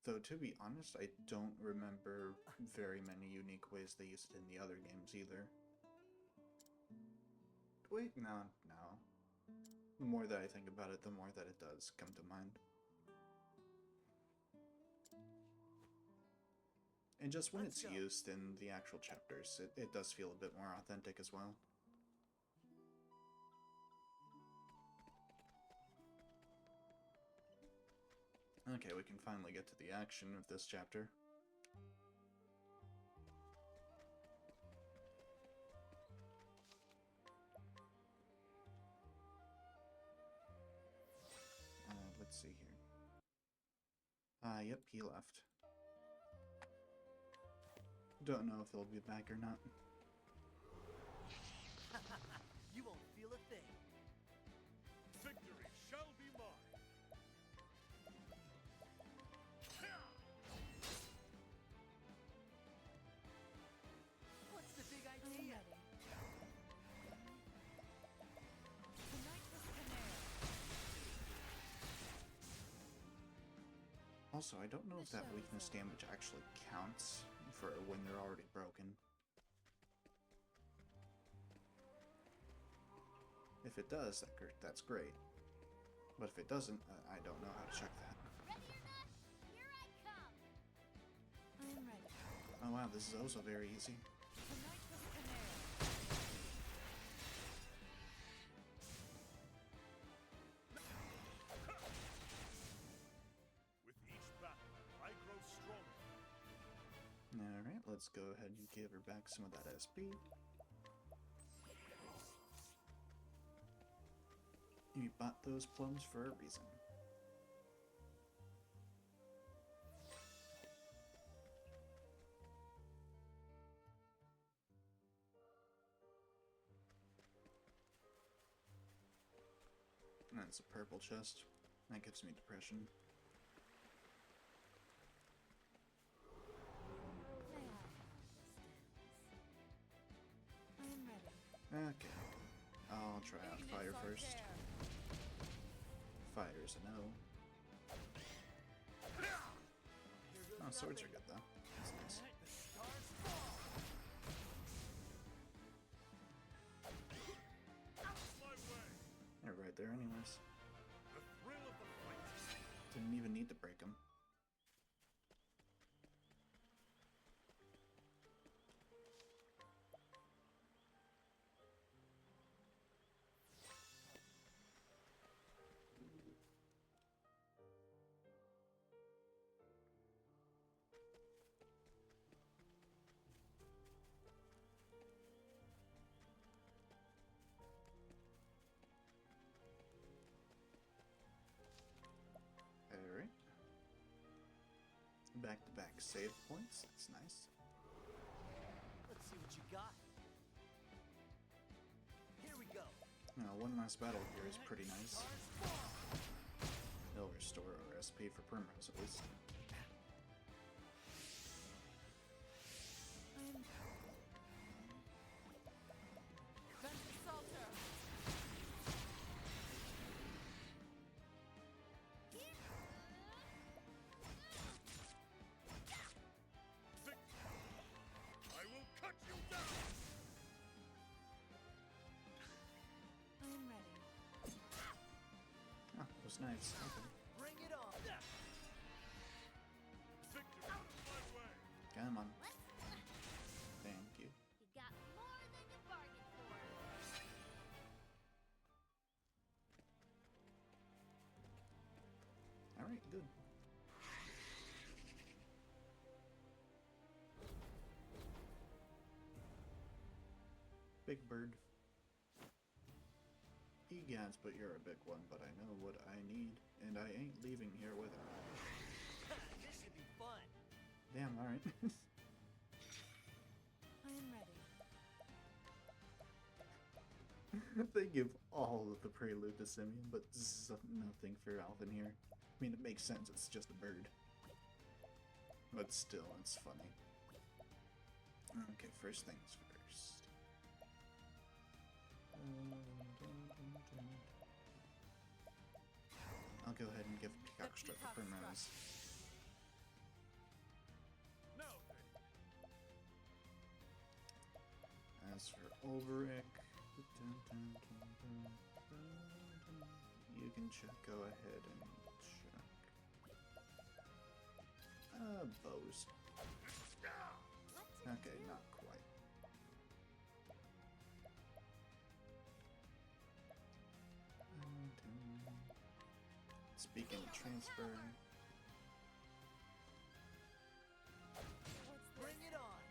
Though, to be honest, I don't remember very many unique ways they used it in the other games either. Wait, no. The more that I think about it, the more that it does come to mind. And just when it's used in the actual chapters, it does feel a bit more authentic as well. Okay, we can finally get to the action of this chapter. Let's see here. Yep, he left. Don't know if he'll be back or not. You won't feel a thing. Victory shall be mine. What's the big I'm idea? ready. Tonight was Canary. Also, I don't know if that weakness damage actually counts for when they're already broken. If it does, that's great. But if it doesn't, I don't know how to check that. Ready or not, here I come. I'm ready. Oh wow, this is also very easy. Tonight was Canary. With each battle, I grow stronger. Alright, let's go ahead and give her back some of that SP. You bought those plums for a reason. That's a purple chest. That gives me depression. Okay. I'll try out fire first. Fire's a no. Oh, swords are good though. That's nice. They're right there anyways. Didn't even need to break them. Alright. Back-to-back save points. That's nice. Let's see what you got. Here we go. Now, one last battle here is pretty nice. It'll restore our SP for Primrose at least. Nice. Okay. Bring it on. Come on. Thank you. You got more than you bargained for. Alright, good. Big bird. Egads, but you're a big one, but I know what I need, and I ain't leaving here without it. This should be fun. Damn, alright. I am ready. They give all of the prelude to Simeon, but nothing for Alvin here. I mean, it makes sense, it's just a bird. But still, it's funny. Okay, first things first. I'll go ahead and give Peacock Strut to Primrose. As for Ulrich, you can go ahead and check. Bows. Okay, not quite. Speaking of transfer, bring it on.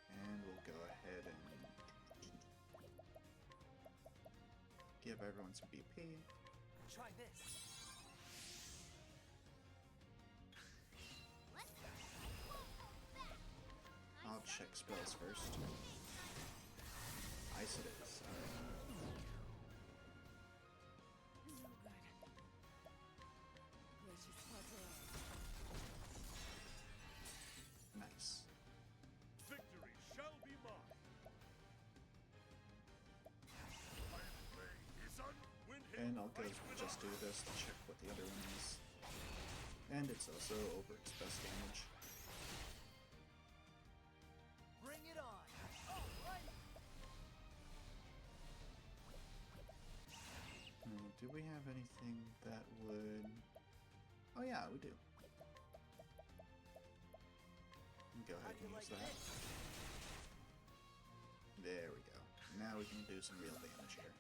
And we'll go ahead and give everyone some BP. Try this. I'll check spells first. Ice it is. Nice. Victory shall be mine. And I'll go just do this to check what the other one is. And it's also over its best damage. Bring it on. All right. Do we have anything that would... Oh yeah, we do. Go ahead and use that. There we go. Now we can do some real damage here.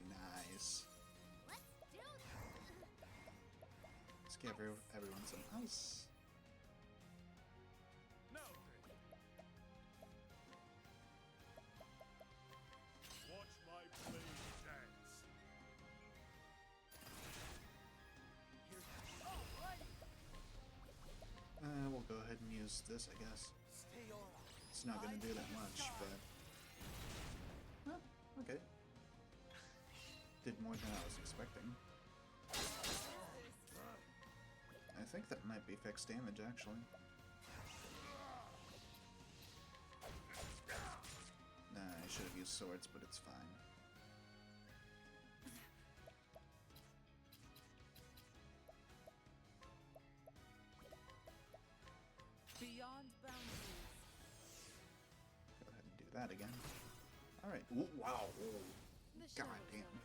Nice. Let's give everyone some ice. use this, I guess. Stay on. It's not gonna do that much, but... Oh, okay. Did more than I was expecting. I think that might be fixed damage, actually. Nah, I should have used swords, but it's fine. Beyond boundaries. Go ahead and do that again. Alright. Wow. God damn.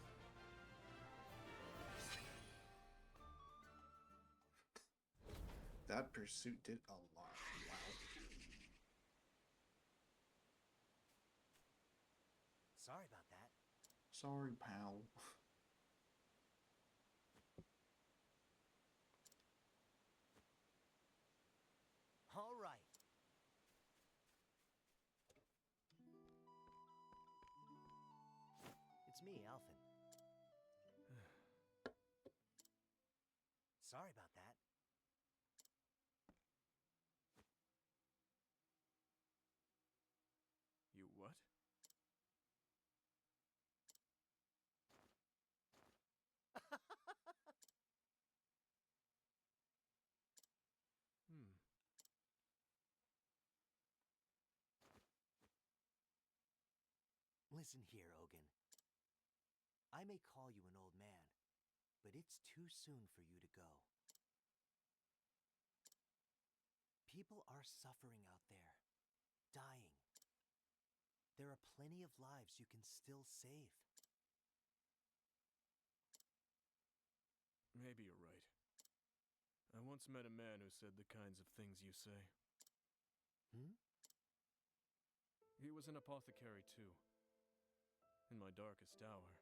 That pursuit did a lot. Wow. Sorry about that. Sorry, pal. All right. It's me, Alphen. Sorry about that. You what? Hmm. Listen here, Ogun. I may call you an old man, but it's too soon for you to go. People are suffering out there, dying. There are plenty of lives you can still save. Maybe you're right. I once met a man who said the kinds of things you say. Hmm? He was an apothecary too. In my darkest hour,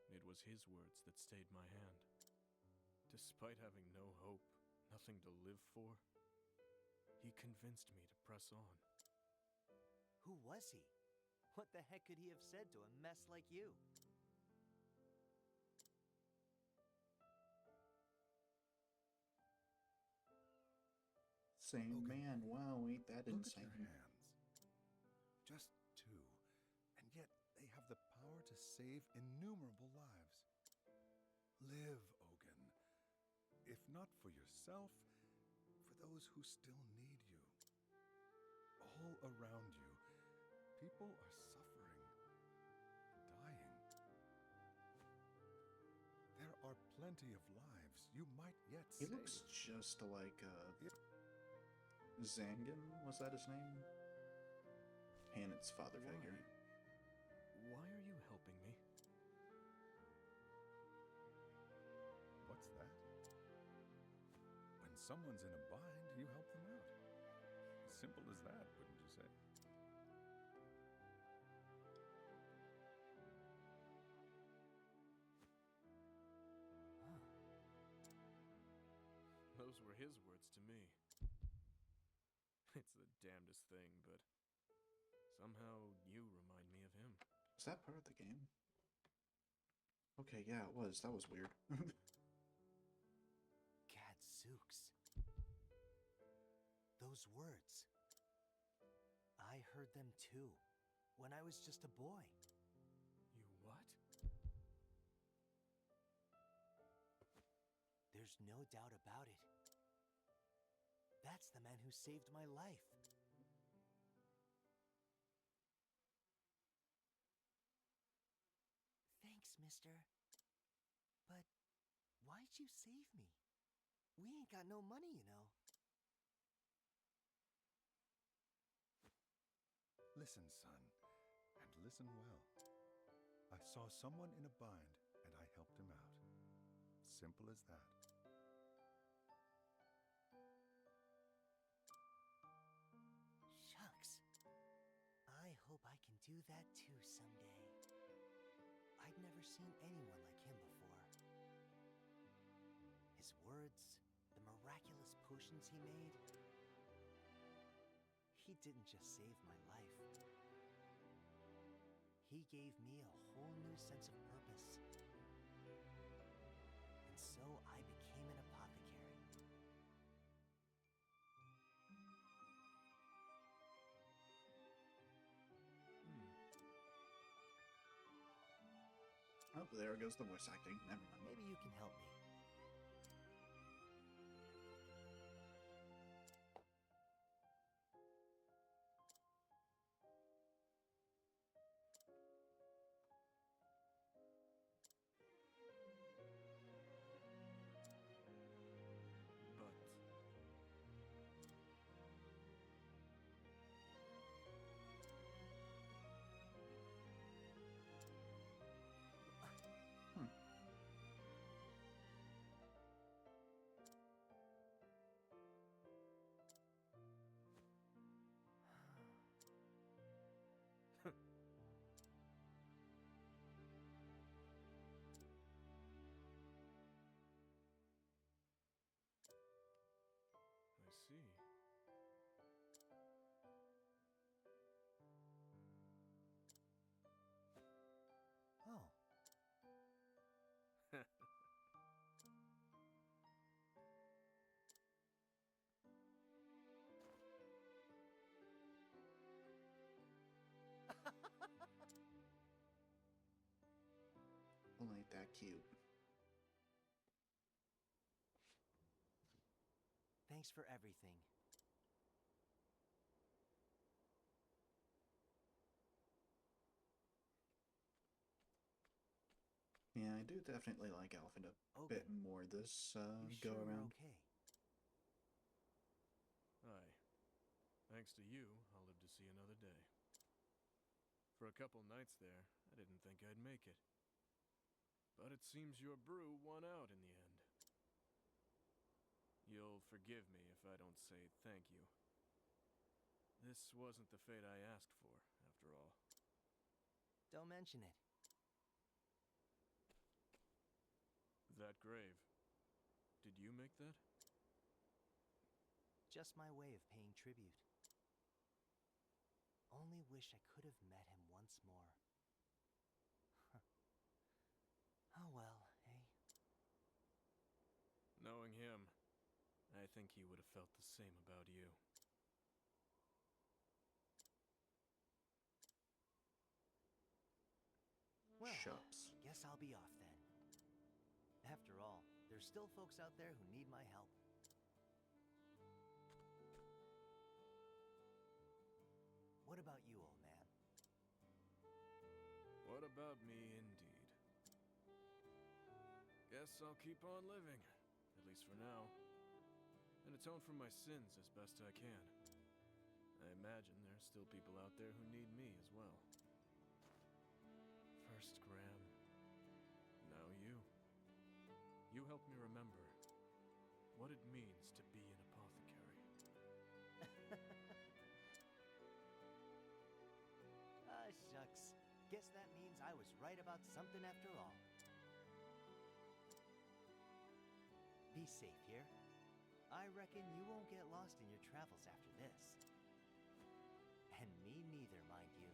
it was his words that stayed my hand. Despite having no hope, nothing to live for, he convinced me to press on. Who was he? What the heck could he have said to a mess like you? Same man. Wow, ain't that Look insane? at your hands. Just two, and yet they have the power to save innumerable lives. Live, Ogun. If not for yourself, for those who still need you. All around you, people are suffering, dying. There are plenty of lives you might yet He save. looks just like Zangan, was that his name? Hanet's father figure. Why are you helping me? What's that? When someone's in a bind, you help them out. Simple as that, wouldn't you say? Those were his words to me. It's the damnedest thing, but somehow you remind me of him. Was that part of the game? Okay, yeah, it was. That was weird. Gadzooks. Those words. I heard them too, when I was just a boy. You what? There's no doubt about it. That's the man who saved my life. Thanks, mister. But why'd you save me? We ain't got no money, you know. Listen, son, and listen well. I saw someone in a bind, and I helped him out. Simple as that. Shucks. I hope I can do that too someday. I'd never seen anyone like him before. His words, the miraculous potions he made. He didn't just save my life. He gave me a whole new sense of purpose. And so I became an apothecary. there goes the voice acting. Never mind. Maybe you can help me. But I see. Oh. Well, ain't that cute. Thanks for everything. Yeah, I do definitely like Alfred a bit more this You go sure around. you're okay? Aye. Thanks to you, I'll live to see another day. For a couple nights there, I didn't think I'd make it. But it seems your brew won out in the end. You'll forgive me if I don't say thank you. This wasn't the fate I asked for, after all. Don't mention it. That grave. Did you make that? Just my way of paying tribute. Only wish I could have met him once more. Oh well, eh? Knowing him, I think he would have felt the same about you. Well, Shucks. guess I'll be off then. After all, there's still folks out there who need my help. What about you, old man? What about me, indeed? Guess I'll keep on living, at least for now, and atone for my sins as best I can. I imagine there's still people out there who need me as well. First Graham, now you. You help me remember what it means to be an apothecary. Ah, shucks. Guess that means I was right about something after all. Be safe here. I reckon you won't get lost in your travels after this. And me neither, mind you.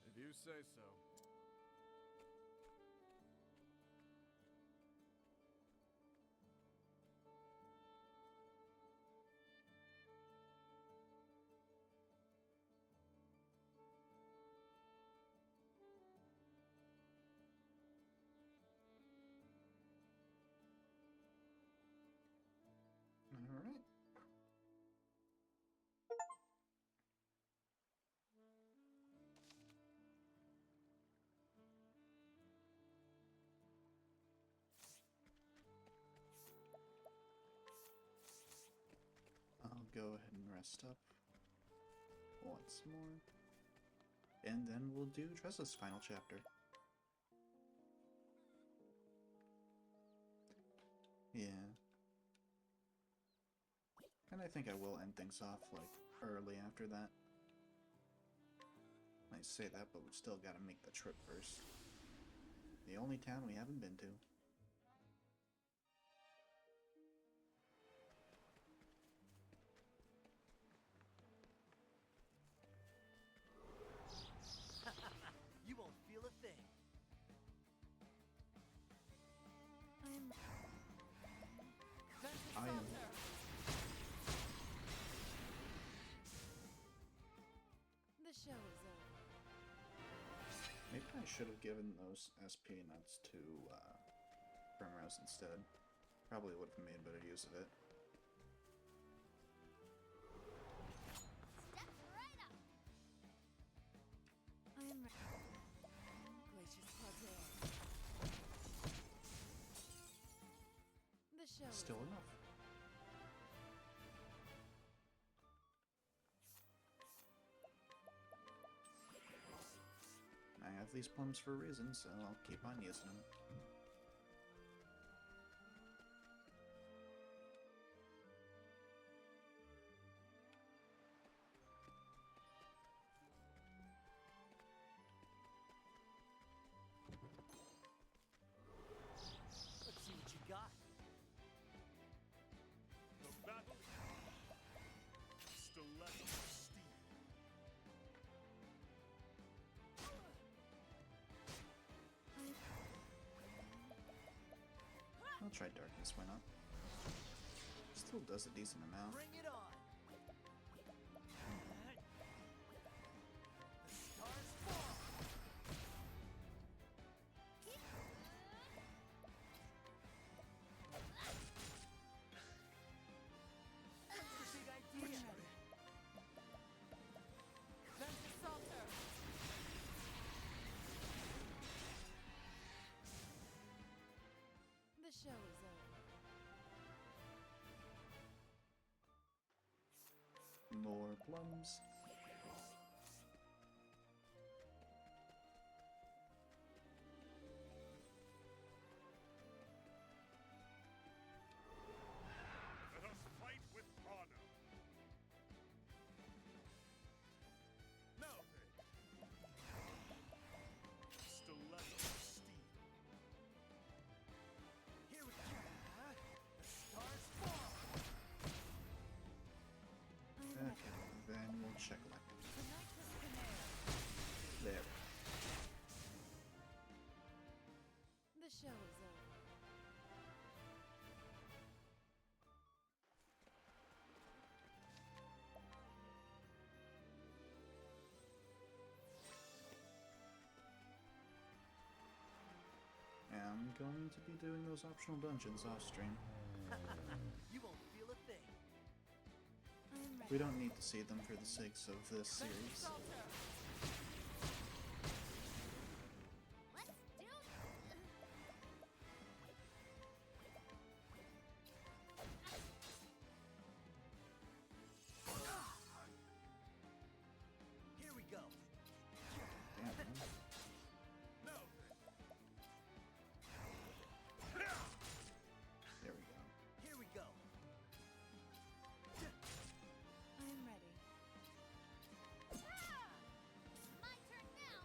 If you say so. Alright. I'll go ahead and rest up once more. And then we'll do Tressa's final chapter. Yeah. And I think I will end things off, like, early after that. I say that, but we've still got to make the trip first. The only town we haven't been to. You won't feel a thing. I am show is over. Maybe I should have given those SP nuts to Primrose instead. Probably would have made better use of it. Step right up. I'm ready. Glacius Claudel. The show is Still over. enough. I have these plums for a reason, so I'll keep on using them. Let's see what you got. The battle stiletto steel. I'll try darkness, why not? Still does a decent amount. Bring it on. The stars fall. What's the big idea? Ventus Salter. The show is over. More plums. Let us fight with honor. Now then. Stiletto steel. Here we go. The stars fall. Okay, then we'll check like The Nitrous Canary. there. The show is over. I'm going to be doing those optional dungeons off stream. You won't feel a thing. I'm ready. We don't need to see them for the sakes of this Ventus series. Salter. Let's do Here we go. Damn, man. Now then. There we go. Here we go. I'm ready. My turn now.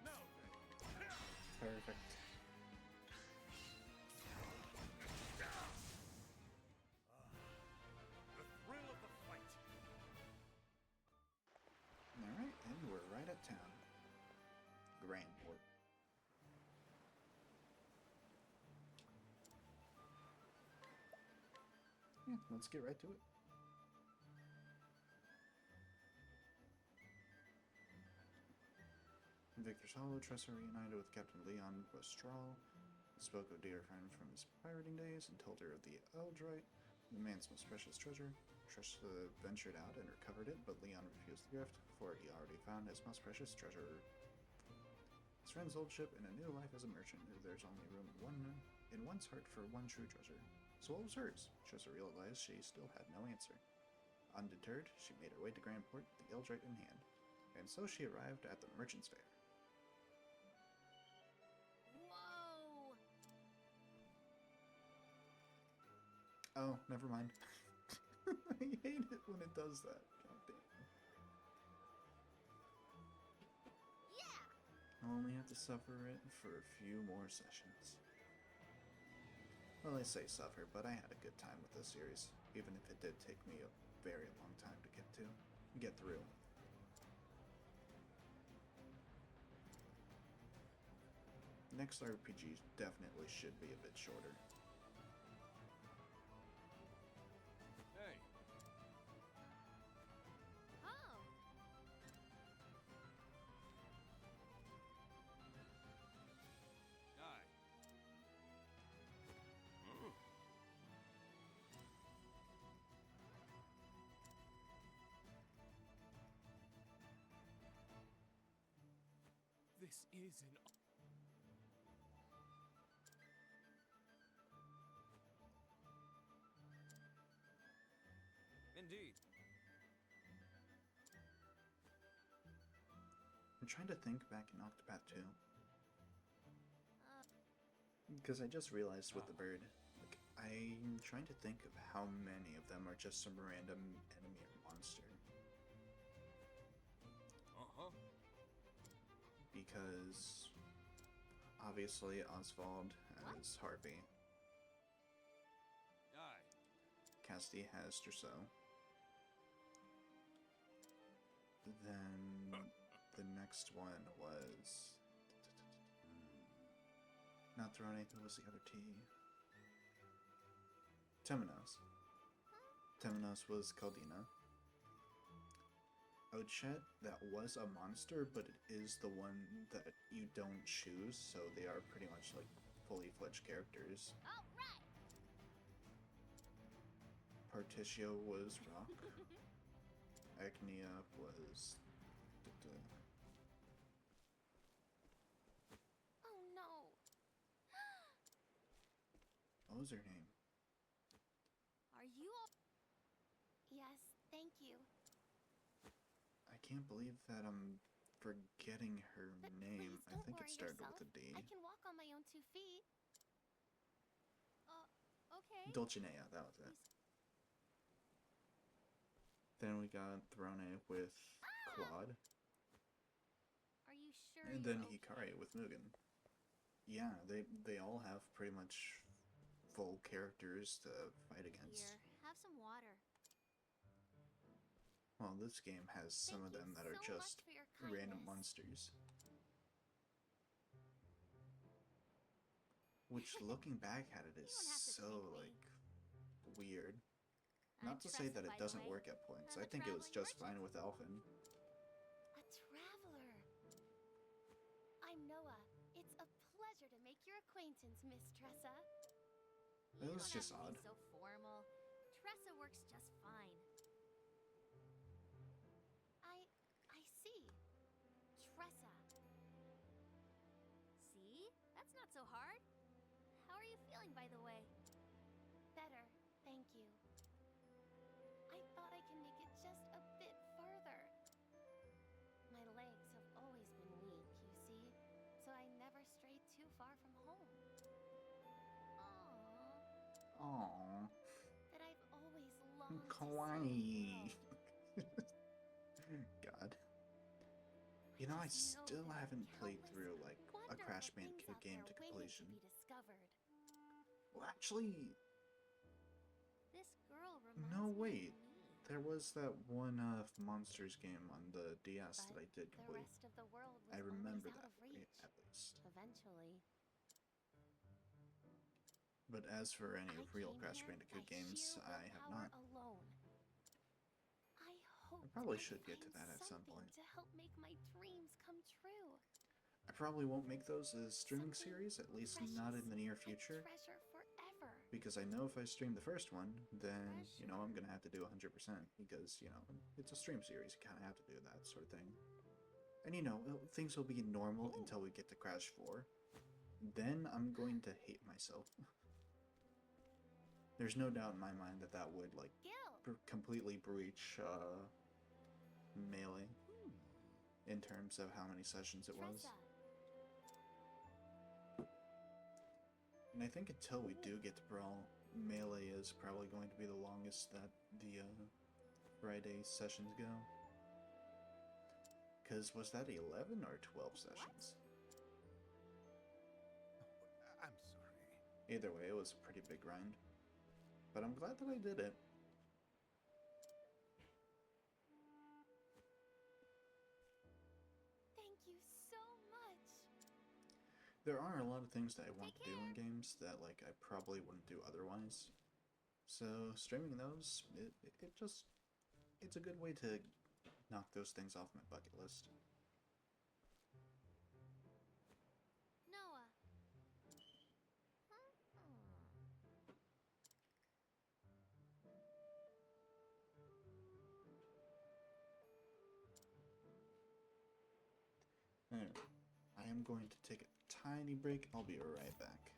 Now then. Perfect. The thrill of the fight. Alright, and we're right at town. Grandport. Yeah, let's get right to it. In Victor's Hollow, Tressa reunited with Captain Leon Rostral, spoke of dear friend from his pirating days, and told her of the Eldrite, the man's most precious treasure. Tressa ventured out and recovered it, but Leon refused the gift, for he already found his most precious treasure. His friend's old ship and a new life as a merchant knew there's only room in one's heart for one true treasure. So what was hers? Tressa realized she still had no answer. Undeterred, she made her way to Grandport, the Eldrite in hand, and so she arrived at the Merchant's Fair. Whoa! Oh, never mind. I hate it when it does that. God damn. Yeah! I'll only have to suffer it for a few more sessions. Well, I say suffer, but I had a good time with this series, even if it did take me a very long time to get through. Next RPG definitely should be a bit shorter. Hey. This is an. Indeed. I'm trying to think back in Octopath 2. Because I just realized with the bird, like, I'm trying to think of how many of them are just some random enemy or monster. Uh-huh. Because obviously Oswald has Harvey. Aye. Cassidy has Trousseau. Then the next one was not Throne, who was the other T? Temenos. Temenos was Caldina. Ochet, that was a monster, but it is the one that you don't choose, so they are pretty much like fully fledged characters. Particio was Rock. Acnea was. Oh no! What was her name? Are you all... Yes, thank you. I can't believe that I'm forgetting her But name. please I don't think it worry started yourself. with a D. I can walk on my own 2 feet. Okay. Dulcinea, that was it. Then we got Throne with Claude. Are you sure? And then Hikari with Mugen. Yeah, they all have pretty much full characters to fight against. Here, have some water. Well, this game has some of them that are just random monsters. Which, looking back at it, is so, like, weird. Not to say that it doesn't work at points. I think it was just fine with Alphen. A traveler. I'm Noah. It's a pleasure to make your acquaintance, Miss Tressa. It was just odd. So formal. Tressa works just fine. I see. Tressa. See? That's not so hard. How are you feeling, by the way? Better, thank you. I thought I can make it just a bit farther. My legs have always been weak, you see, so I never strayed too far from home. Aww. That I've always longed Kawaii. God. You know, I still haven't played through, like, a Crash Bandicoot game to completion. Well, actually... This girl no, wait. There was that one Monsters game on the DS that I did complete. I remember that, at least. Eventually. But as for any real Crash Bandicoot games, I have not. I probably should get to that at some point. To help make my dreams come true. I probably won't make those as streaming series, at least not in the near future. Because I know if I stream the first one, then, you know, I'm gonna have to do 100%. Because, you know, it's a stream series, you kinda have to do that sort of thing. And, you know, things will be normal until we get to Crash 4. Then I'm going to hate myself. There's no doubt in my mind that that would, like, completely breach, Melee. In terms of how many sessions it was. And I think until we do get to Brawl, Melee is probably going to be the longest that the, Friday sessions go. Because was that 11 or 12 sessions? Oh, I'm sorry. Either way, it was a pretty big grind. But I'm glad that I did it. Thank you so much. There are a lot of things that I want to do in games that, like, I probably wouldn't do otherwise. So, streaming those, it's a good way to knock those things off my bucket list. Noah. Anyway, I I'm going to take a tiny break. I'll be right back.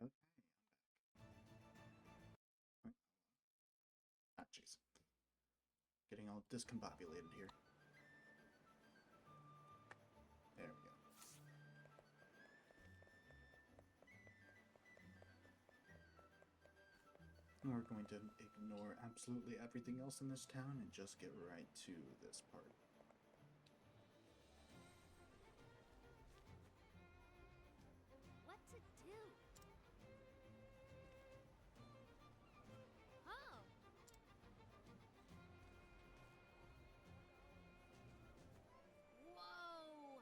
Okay. Ah, jeez. Getting all discombobulated here. There we go. And we're going to ignore absolutely everything else in this town and just get right to this part. What to do? Oh. Whoa.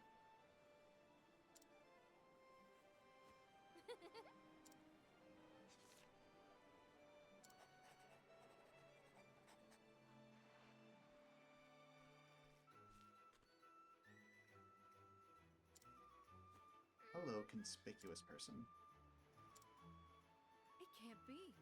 Hello, conspicuous person. It can't be.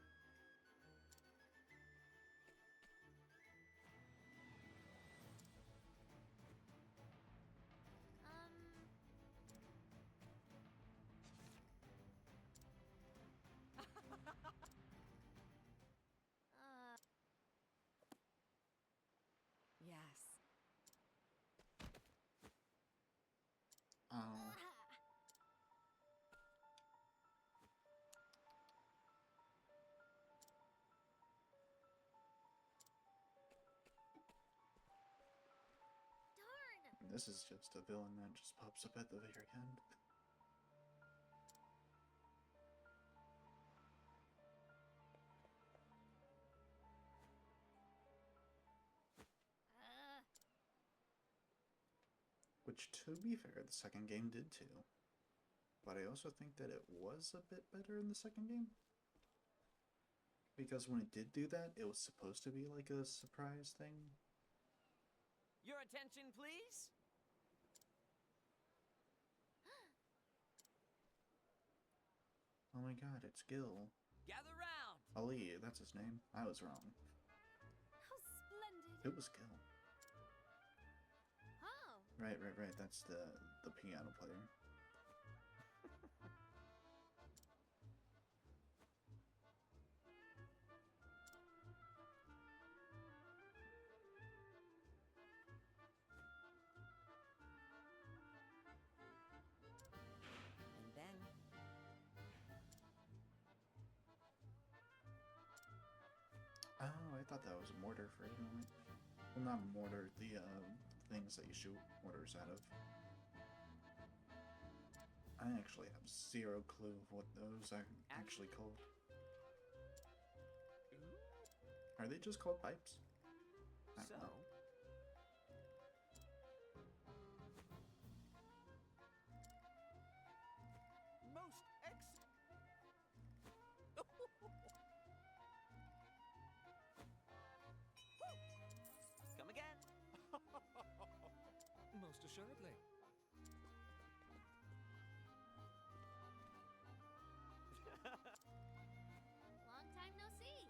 Yes. Oh. Darn. This is just a villain that just pops up at the very end. Which, to be fair, the second game did too. But I also think that it was a bit better in the second game. Because when it did do that, it was supposed to be like a surprise thing. Your attention, please? Oh my god, it's Gil. Gather round! Ali, that's his name. I was wrong. How splendid. It was Gil. Oh. Right. That's the piano player. And then... Oh, I thought that was a mortar for a moment. Well, not mortar, the things that you shoot mortars out of. I actually have zero clue of what those are actually called. Are they just called pipes? I don't know. Most Come again. Most assuredly. Long time no see.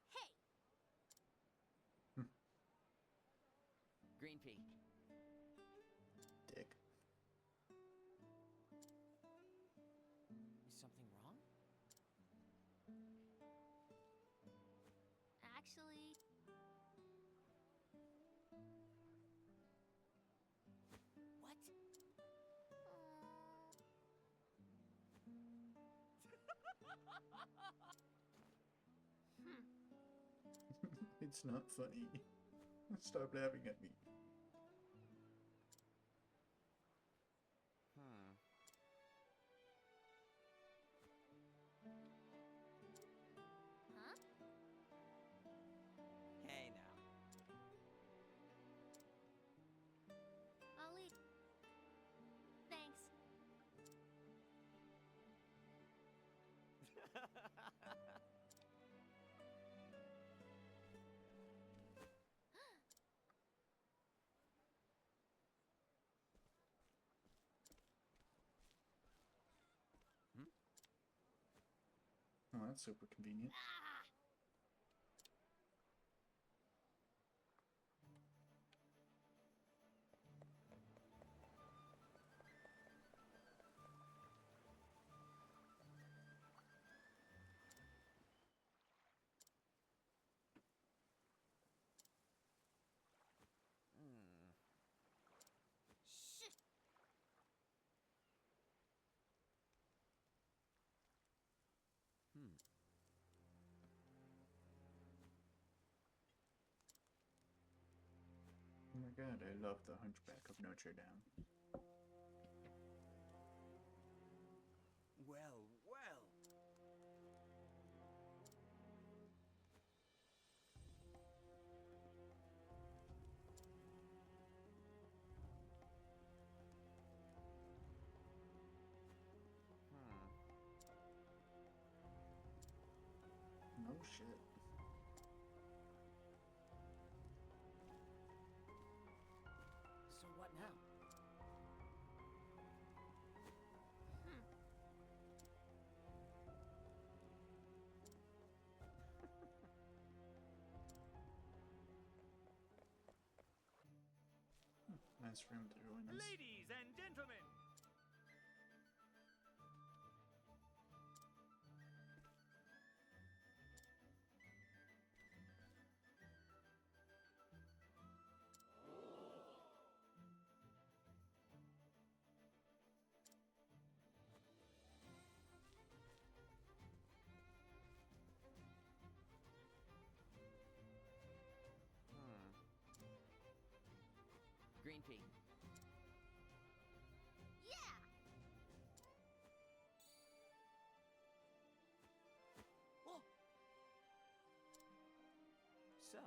Hey, Green pea. Dick. Is something wrong? actually, What? It's not funny. Stop laughing at me. huh? Hey now. I'll leave. Thanks. Oh, that's super convenient. Ah! Shit. Oh my god, I love the Hunchback of Notre Dame. Well, well. No shit. So what now? Nice for him to join us. Ladies and gentlemen, Green pea. Yeah! Oh. So,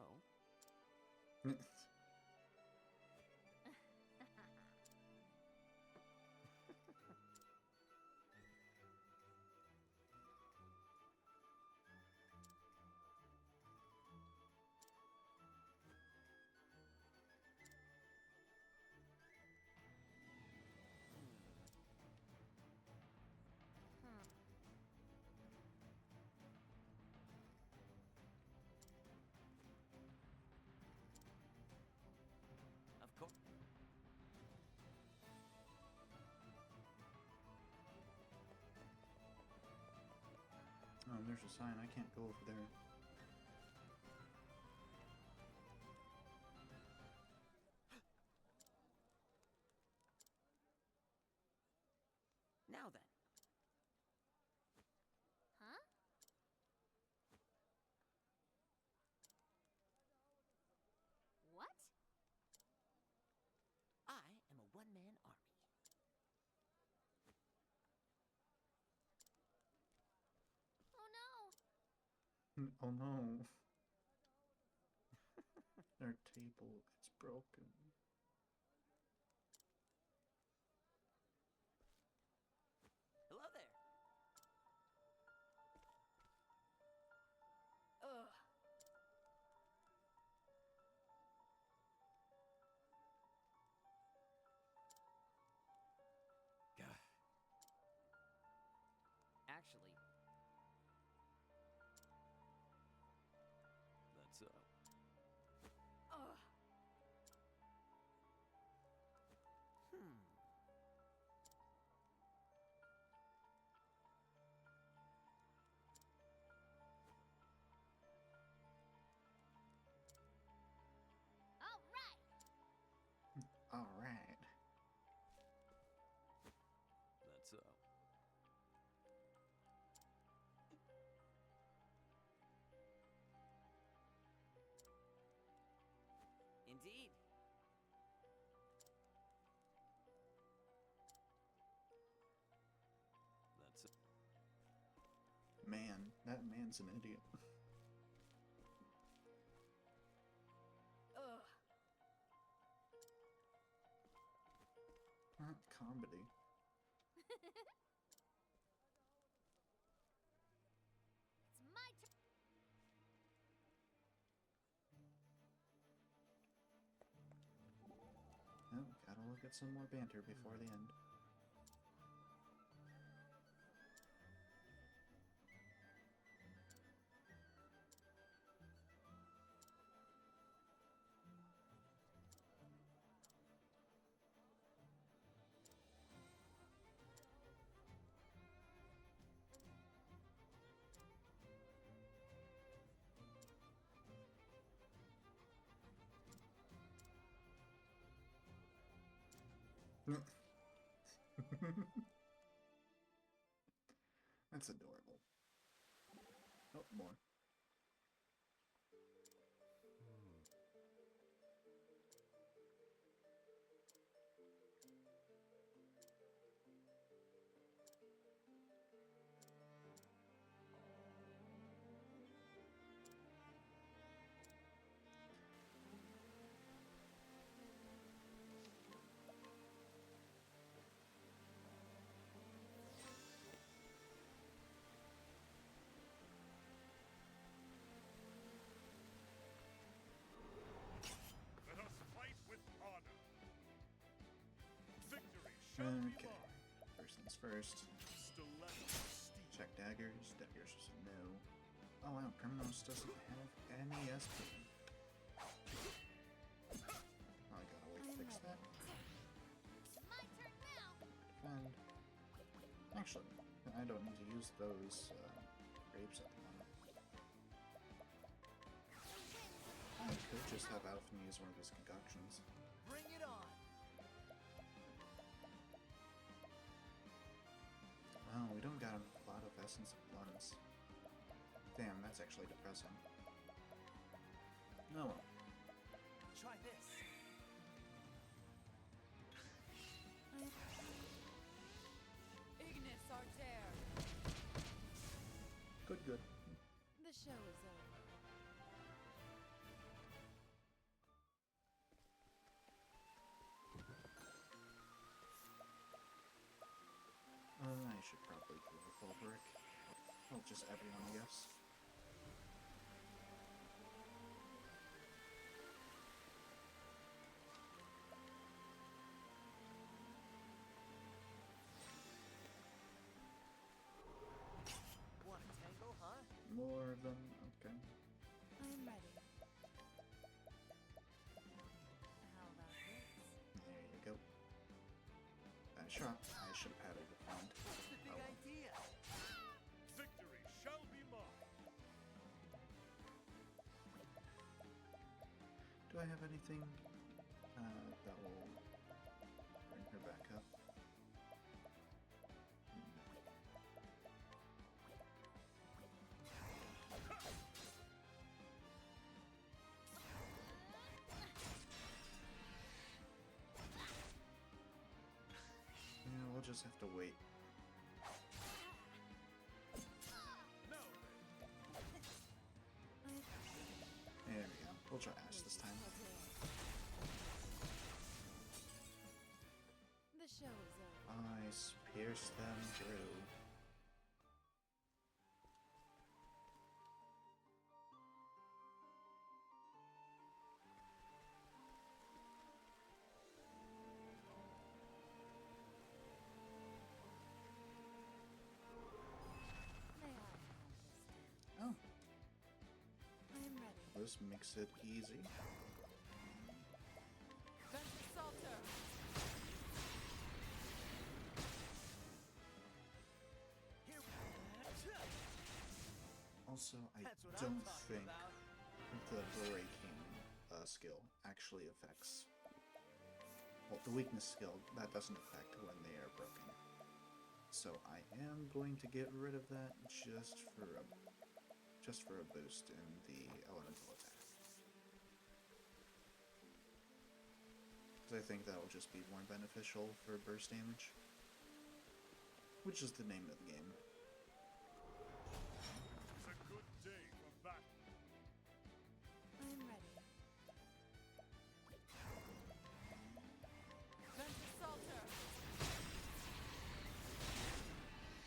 of course. Oh, there's a sign. I can't go over there. Now then. Huh? What? I am a one-man army. Oh no! Oh no. Our table is broken. Hello there. actually. That's Ugh. All right. All right. That's Indeed. that's Man, that man's an idiot. Ugh. Not comedy. It's my turn. Oh, gotta look at some more banter before the end. That's adorable. Oh, more. Let us fight with honor. Victory shall be Okay. mine. First things first. Stiletto steel. Check daggers. Daggers is a no. Oh wow, Primrose doesn't have any SP. Oh, I gotta wait to fix that. My turn now. Defend. Actually, I don't need to use those grapes at the moment. I could just have Alphen use one of his concoctions. Bring it on. Oh, we don't got a lot of Essence of Blunts. Damn, that's actually depressing. Oh well. Try this. Ignis Arter. Good, good. The show is over. I should probably go with full brick. Well, just everyone, I guess. Want a tango, huh? More of them? Okay. I'm ready. How about this? There you go. Sure, I should have had a defend. What's the big Oh, well. idea? Victory shall be mine. Do I have anything that will bring her back up? Yeah, we'll just have to wait. Now then. There we go. We'll try Ash this time. The show is over. Eyes pierce them through. Primrose makes it easy. Salter. Also, I That's what I'm don't talking think about. the breaking skill actually affects. Well, the weakness skill, that doesn't affect when they are broken. So I am going to get rid of that just for a boost in the elemental attack. Because I think that'll just be more beneficial for burst damage. Which is the name of the game. It's a good day for battle. I'm ready. Salter.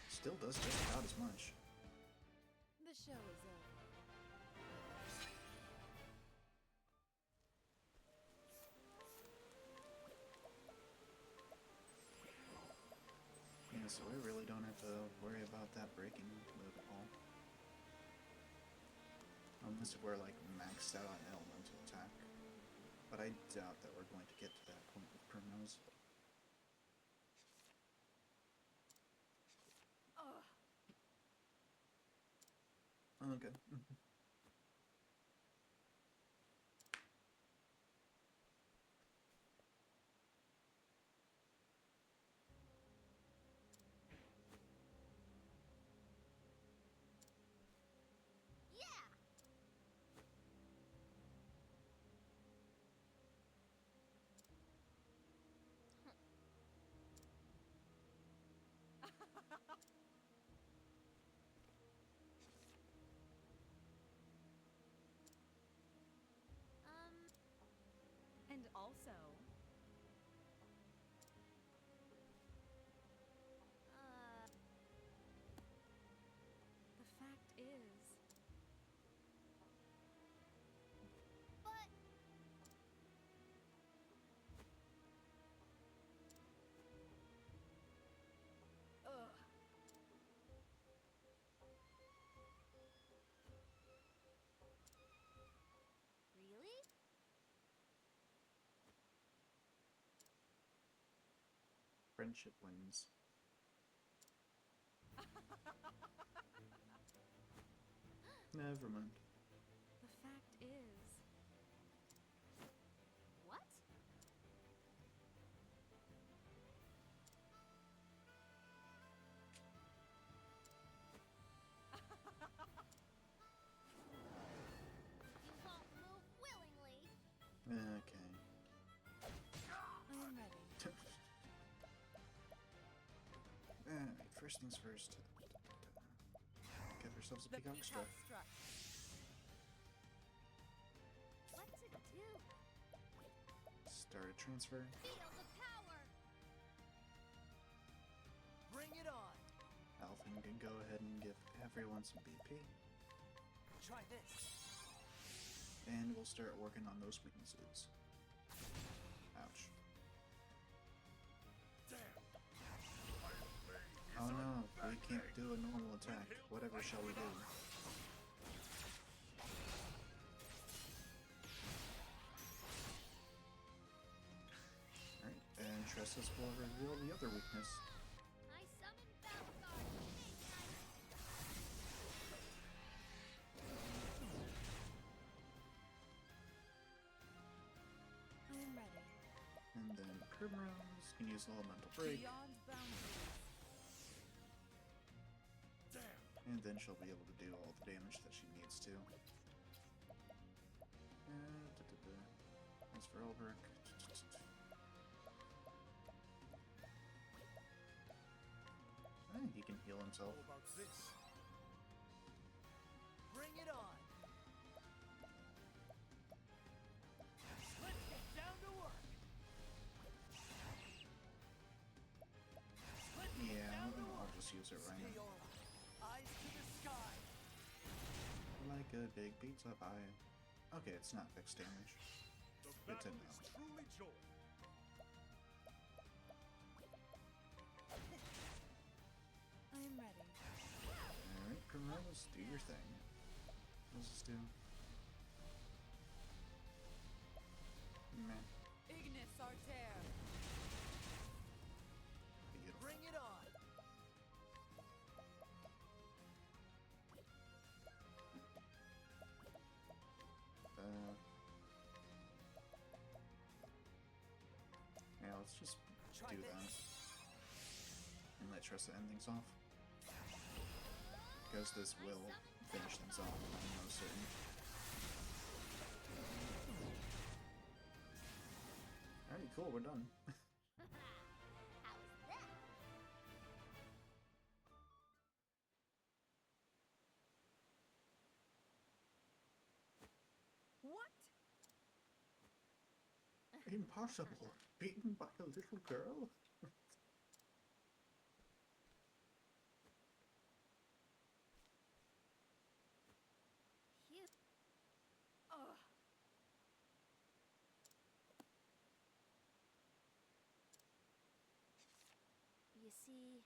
Still does just about as much. The show is over. Yeah, so I really don't have to worry about that breaking move at all. Unless if we're like maxed out on elemental attack. But I doubt that we're going to get to that point with Primrose. Okay. Yeah! And also, the fact is, But ugh. really? Friendship wins. Never mind. The fact is, What? You won't move willingly. Okay. I'm ready. Alright, first things first. Give ourselves a The peacock peacock strut. strut. What to do? Start a transfer. Feel the power. Bring it on. Alphen can go ahead and give everyone some BP. Try this. And we'll start working on those weaknesses. Ouch. Oh no, we can't do a normal attack. Whatever shall we do? Alright, and Tressus will reveal the other weakness. I summon Battle Guard. Ignite. I'm ready. And then Primrose can use Elemental Break. Beyond boundaries. And then she'll be able to do all the damage that she needs to. As for Elbrick. He can heal himself. How about this? Bring it on. Let's get down to work. Let's get Yeah, down to I'll work. just use it right Stay now. on. Eyes to the sky. Like a big pizza pie. Okay, it's not fixed damage. The Good to battle know. is truly joined. I'm ready. Alright, Primrose, do your thing. What does this do? let's just do that. And let Tressa end things off. Because this will finish things off, I'm most certain. Alright, cool, we're done. What? Impossible! Beaten by a little girl? Phew. Ugh. You see,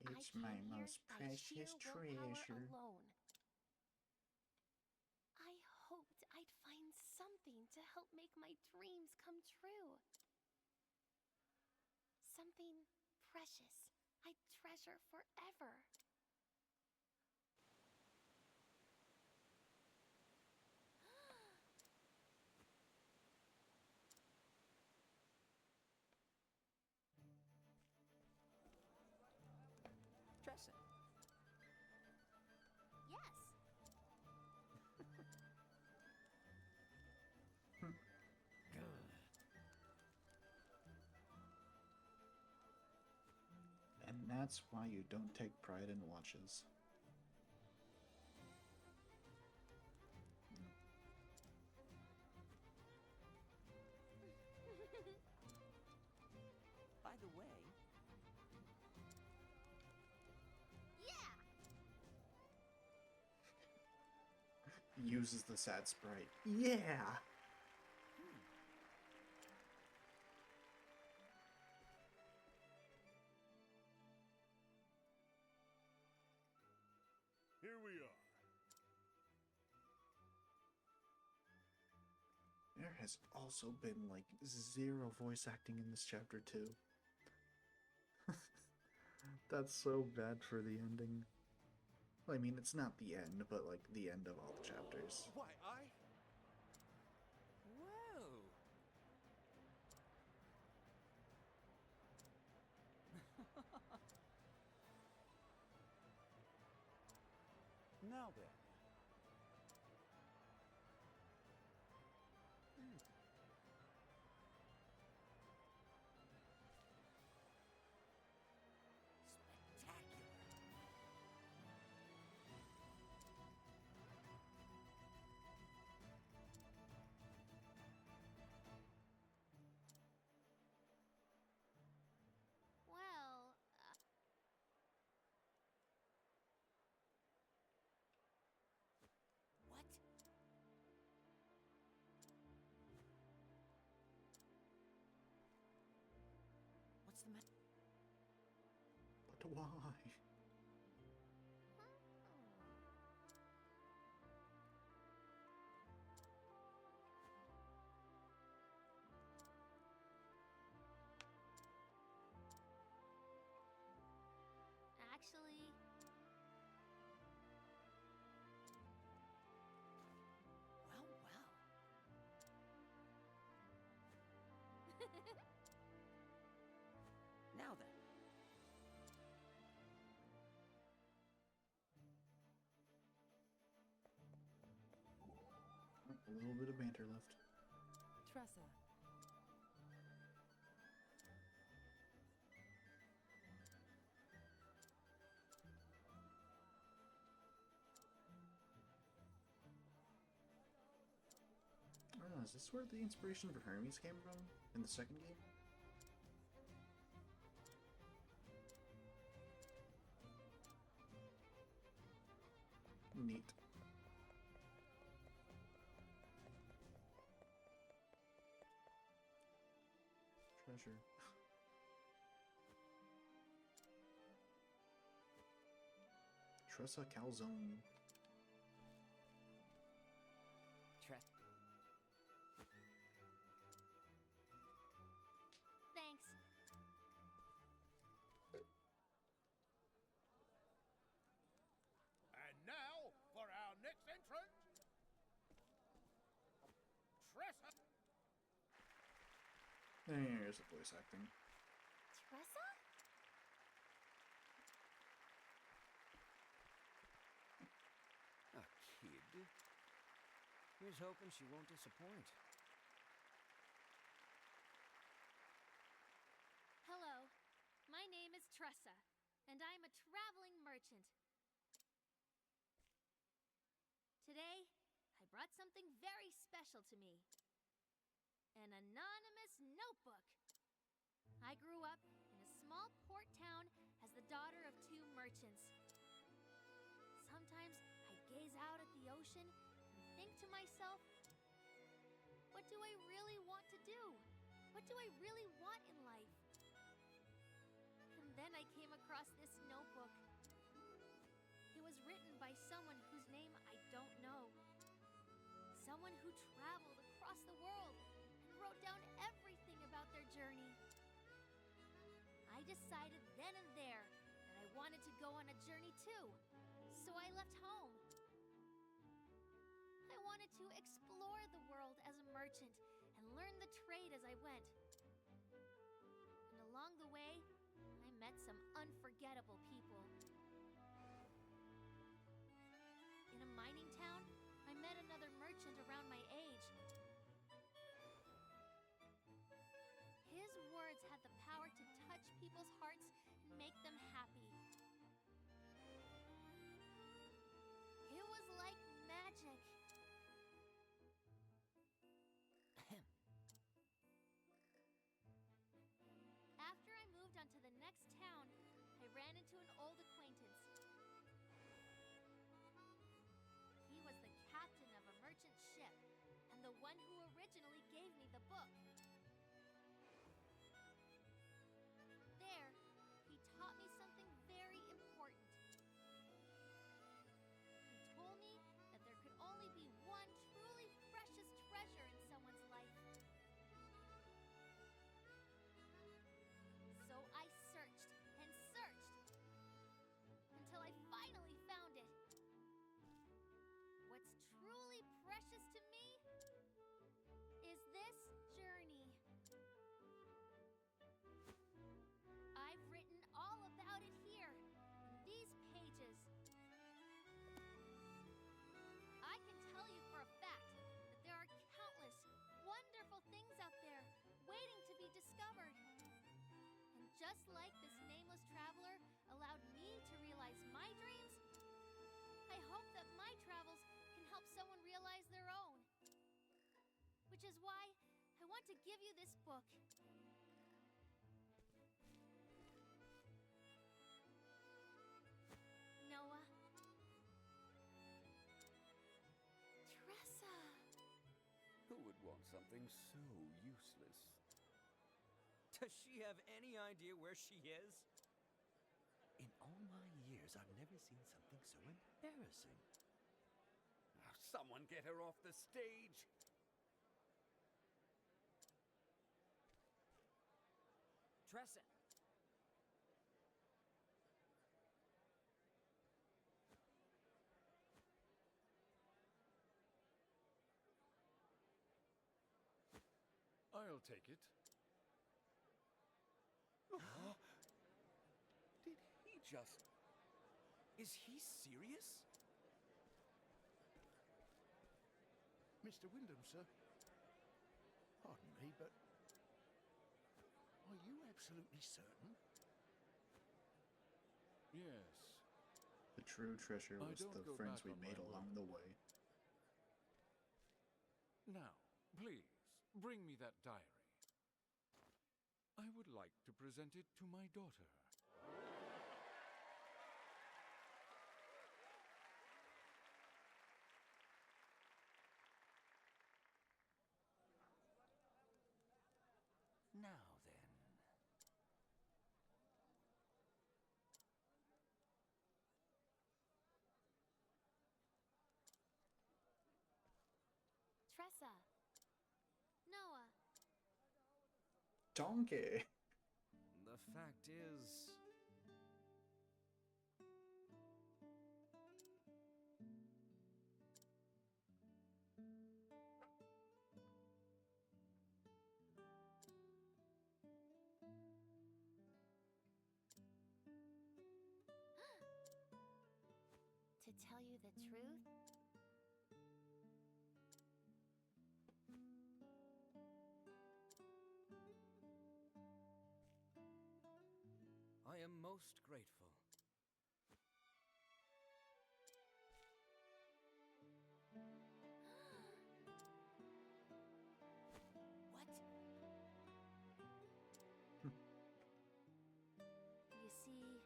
It's I my came here most by sheer precious willpower treasure. alone. I hoped I'd find something to help make my dreams come true. Something precious I'd treasure forever. Tressa. Yes. And that's why you don't take pride in watches. By the way, Yeah. Uses the sad sprite. Yeah! Here we are. There has also been like 0 voice acting in this chapter too. That's so bad for the ending. Well, I mean, it's not the end, but like the end of all the chapters. Why, whoa. Now then. Spectacular. Well, What? What's the matter? But why? actually, Well, well. Now then. A little bit of banter left. Tressa. Oh, is this where the inspiration for Hermes came from in the second game? Neat. Treasure. Tressa Calzone. thanks. And now for our next entrant, Tressa. There's the voice acting. Tressa? A kid? Here's hoping she won't disappoint. Hello, my name is Tressa, and I'm a traveling merchant. Today, I brought something very special to me. An anonymous notebook. I grew up in a small port town as the daughter of 2 merchants. Sometimes I gaze out at the ocean and think to myself, what do I really want to do? What do I really want in life? And then I came across this notebook. It was written by someone whose name I don't know. Someone who traveled across the world and wrote down everything about their journey. I decided then and there that I wanted to go on a journey too, so I left home. I wanted to explore the world as a merchant and learn the trade as I went. And along the way, I met some unforgettable people. In a mining town, I met another merchant around my age. His words had the power to touch people's hearts and make them happy. It was like magic. After I moved on to the next town, I ran into an old acquaintance. He was the captain of a merchant ship and the one who originally gave me the book. There, he taught me something very important. He told me that there could only be one truly precious treasure in someone's life. So I searched and searched until I finally found it. What's truly precious to me is this journey. I've written all about it here in these pages. I can tell you for a fact that there are countless wonderful things out there waiting to be discovered. And just like this nameless traveler allowed me to realize my dreams, I hope that my travels can help someone realize their own. Which is why I want to give you this book. Noah. Tressa. Who would want something so useless? Does she have any idea where she is? In all my years, I've never seen something so embarrassing. Someone get her off the stage! Tressa! I'll take it. Did he just... Is he serious? Mr. Wyndham, sir. Pardon me, but are you absolutely certain? Yes. The true treasure I was don't the go friends back we on made my along word. the way. Now, please, bring me that diary. I would like to present it to my daughter. Now then. Tressa. Noah. Donkey! The fact is... tell you the truth? I am most grateful. What? You see,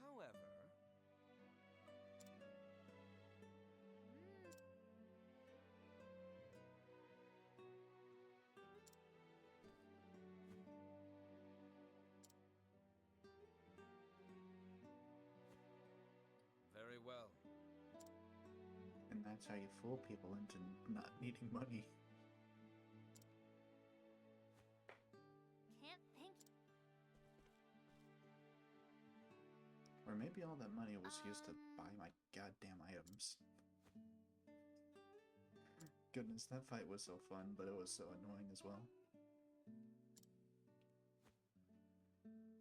However, very well. And that's how you fool people into not needing money. can't think. Or maybe all that money was used to buy my goddamn items. Goodness, that fight was so fun, but it was so annoying as well.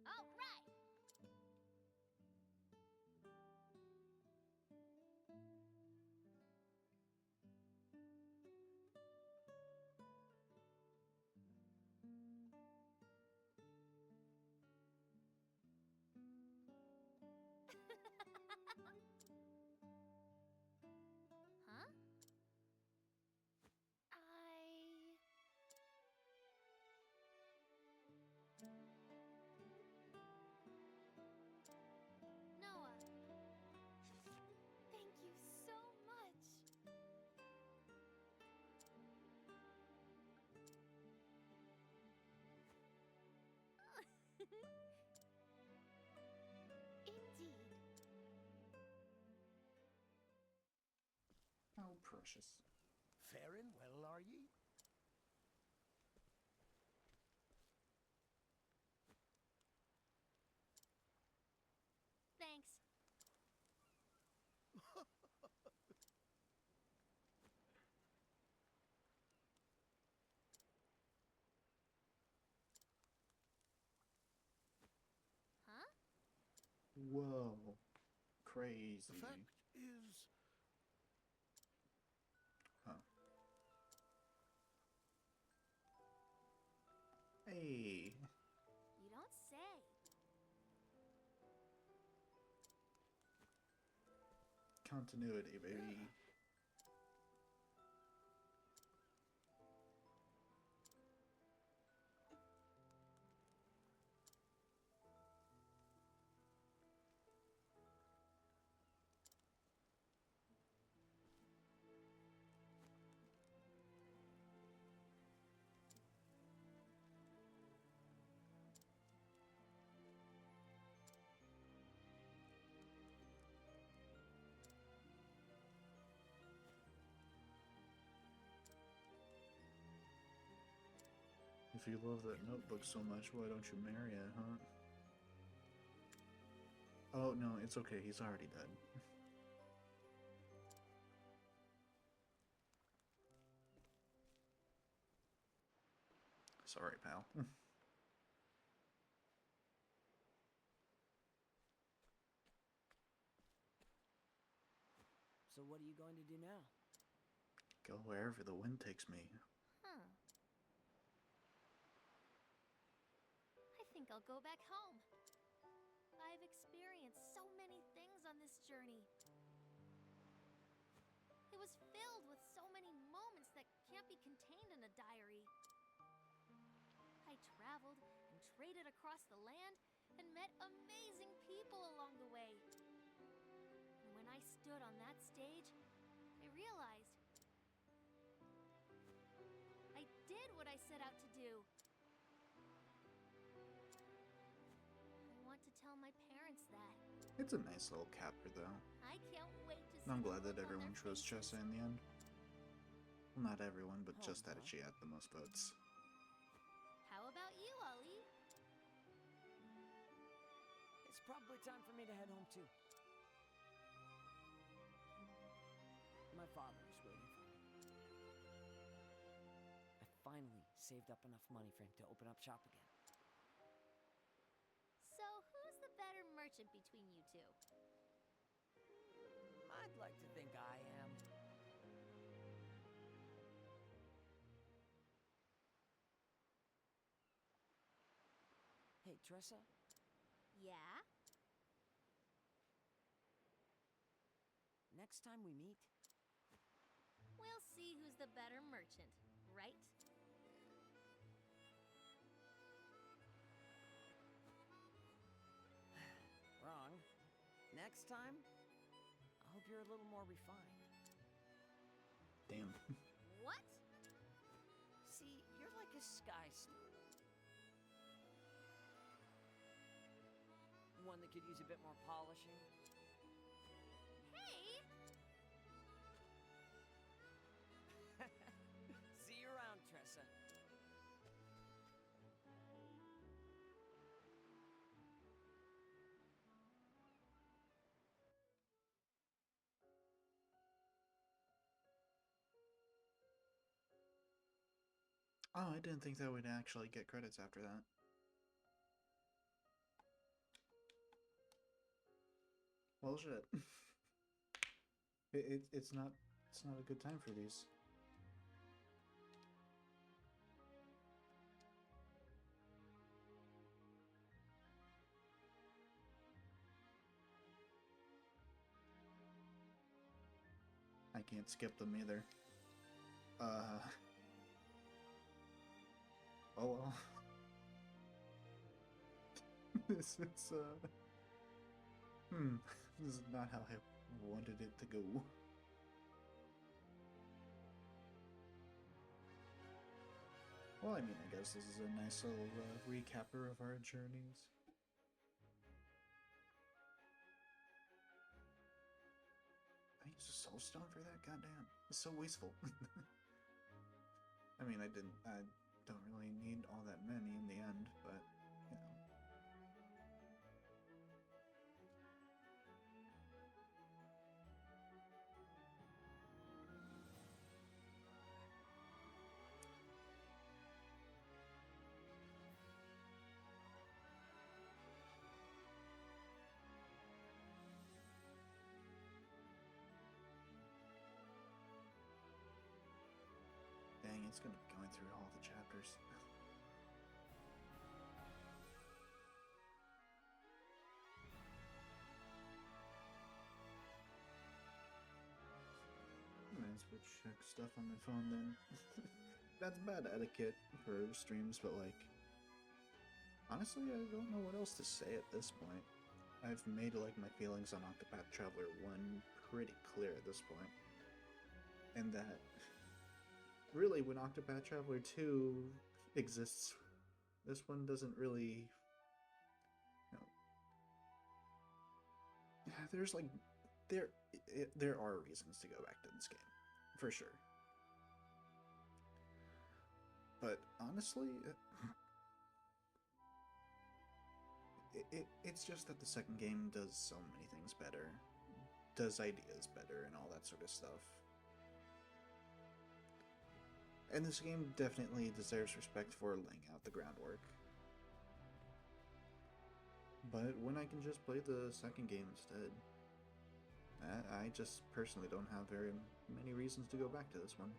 All right. Huh? Noah, thank you so much. Indeed. How precious. Farin, well are ye? Thanks. Huh? Whoa. Crazy. The fact is, Huh. Hey. You don't say. Continuity, baby. If you love that notebook so much, why don't you marry it, huh? Oh, no, it's okay. He's already dead. Sorry, pal. So what are you going to do now? Go wherever the wind takes me. Huh. I think I'll go back home. I've experienced so many things on this journey. It was filled with so many moments that can't be contained in a diary. I traveled and traded across the land and met amazing people along the way. And when I stood on that stage, I realized I did what I set out to do. I want to tell my parents that. It's a nice little capper, though. I can't wait to see I'm the glad that look on everyone their chose faces. Chessa in the end. Well, not everyone, but just that Huh. she had the most votes. How about you, Ali? It's probably time for me to head home too. My father is waiting for me. I finally saved up enough money for him to open up shop again. merchant between you two? I'd like to think I am. Hey, Tressa? Yeah? Next time we meet, We'll see who's the better merchant, right? wrong. Next time, I hope you're a little more refined. Damn. What? See, you're like a sky snake. One that could use a bit more polishing. Hey! See you around, Tressa. Oh, I didn't think that would actually get credits after that. Well, shit. It's not a good time for these. I can't skip them either. Oh well. This is this is not how I wanted it to go. Well, I mean, I guess this is a nice little recapper of our journeys. I used a soul stone for that? Goddamn. It's so wasteful. I mean, I don't really need all that many in the end, but, you know. Dang, it's gonna be going through all the chapters. Might as well check stuff on my phone then. That's bad etiquette for streams, but like, honestly, I don't know what else to say at this point. I've made like my feelings on Octopath Traveler 1 pretty clear at this point. And that really when Octopath Traveler 2 exists, this one doesn't really, you know, there's like there are reasons to go back to this game, for sure. But honestly, it's just that the second game does so many things better, does ideas better, and all that sort of stuff. And this game definitely deserves respect for laying out the groundwork. But when I can just play the second game instead, I just personally don't have very many reasons to go back to this one.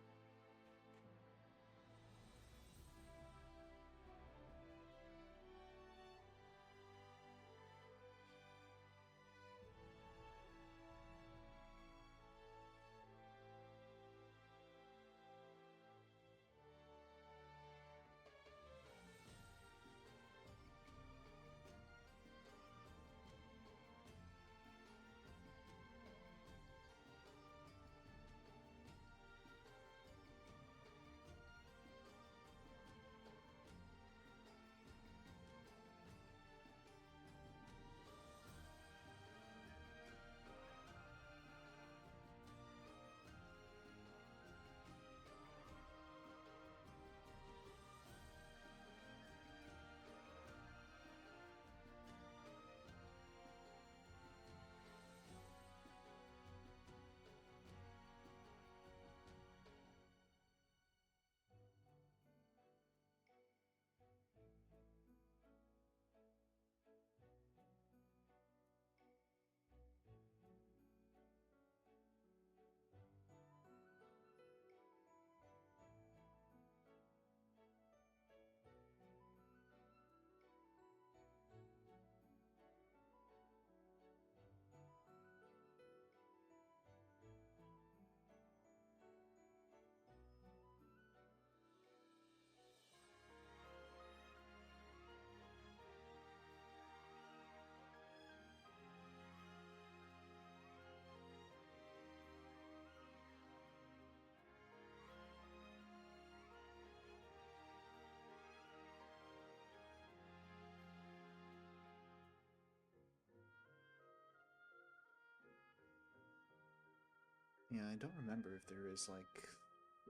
Yeah, I don't remember if there is, like,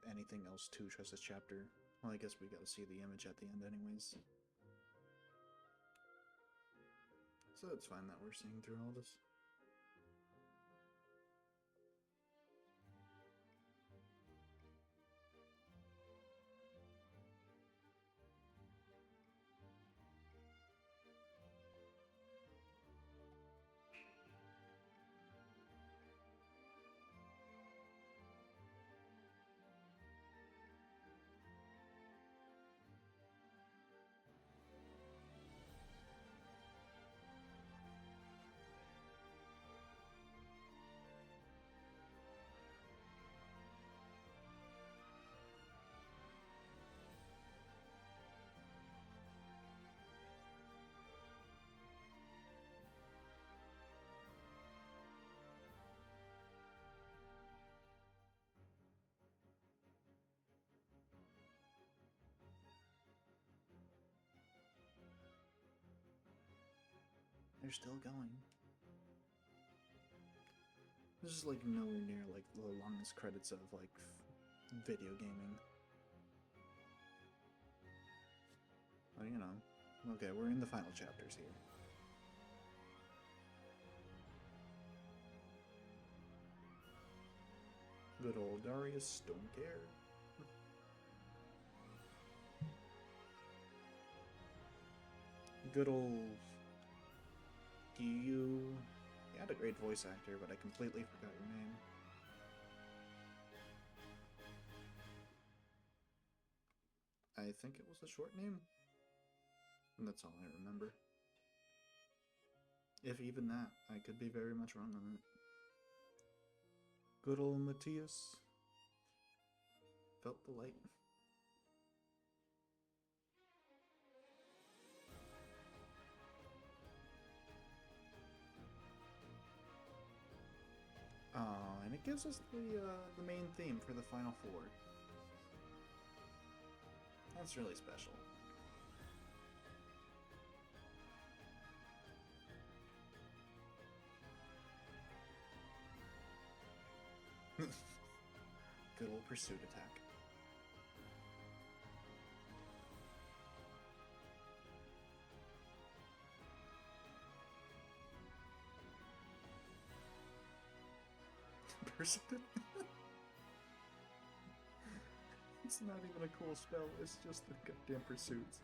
anything else to Tressa's chapter. Well, I guess we gotta see the image at the end anyways. So it's fine that we're seeing through all this. They're still going. This is like nowhere near like the longest credits of like video gaming. But you know, okay, we're in the final chapters here. Good old Darius, don't care. Good old you. You had a great voice actor, but I completely forgot your name. I think it was a short name. And that's all I remember. If even that, I could be very much wrong on it. Good old Matthias. Felt the light. Oh, and it gives us the main theme for the Final Four. That's really special. Good old pursuit attack. Pursuit. It's not even a cool spell, it's just the goddamn pursuits.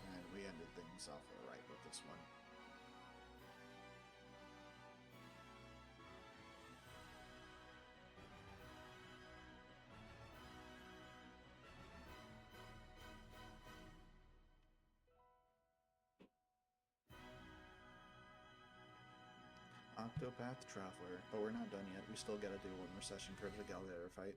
And we ended things off alright with this one. Octopath Traveler, but we're not done yet. We still gotta do one more session for the Galera fight.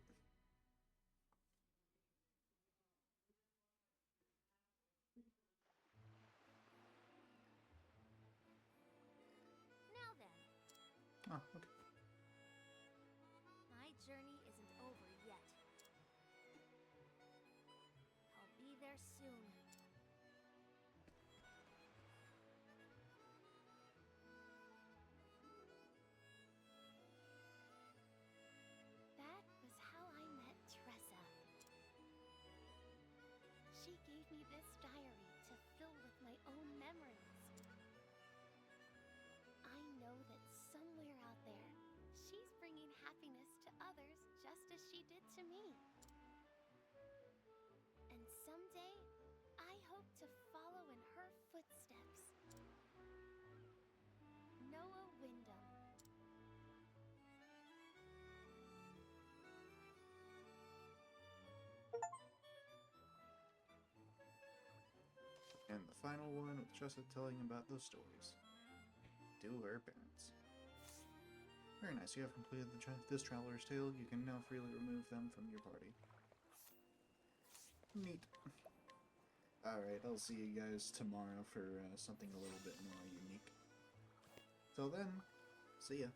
Now then. Oh, okay. My journey isn't over yet. I'll be there soon. That was how I met Tressa. She gave me this diary to fill with my own memories. I know that somewhere out there, she's bringing happiness to others just as she did to me. And someday, I hope to follow in her footsteps. Noah Wyndham. And the final one with Tressa telling about those stories to her parents. Very nice. You have completed this traveler's tale. You can now freely remove them from your party. Neat. Alright, I'll see you guys tomorrow for something a little bit more unique. Till then, see ya.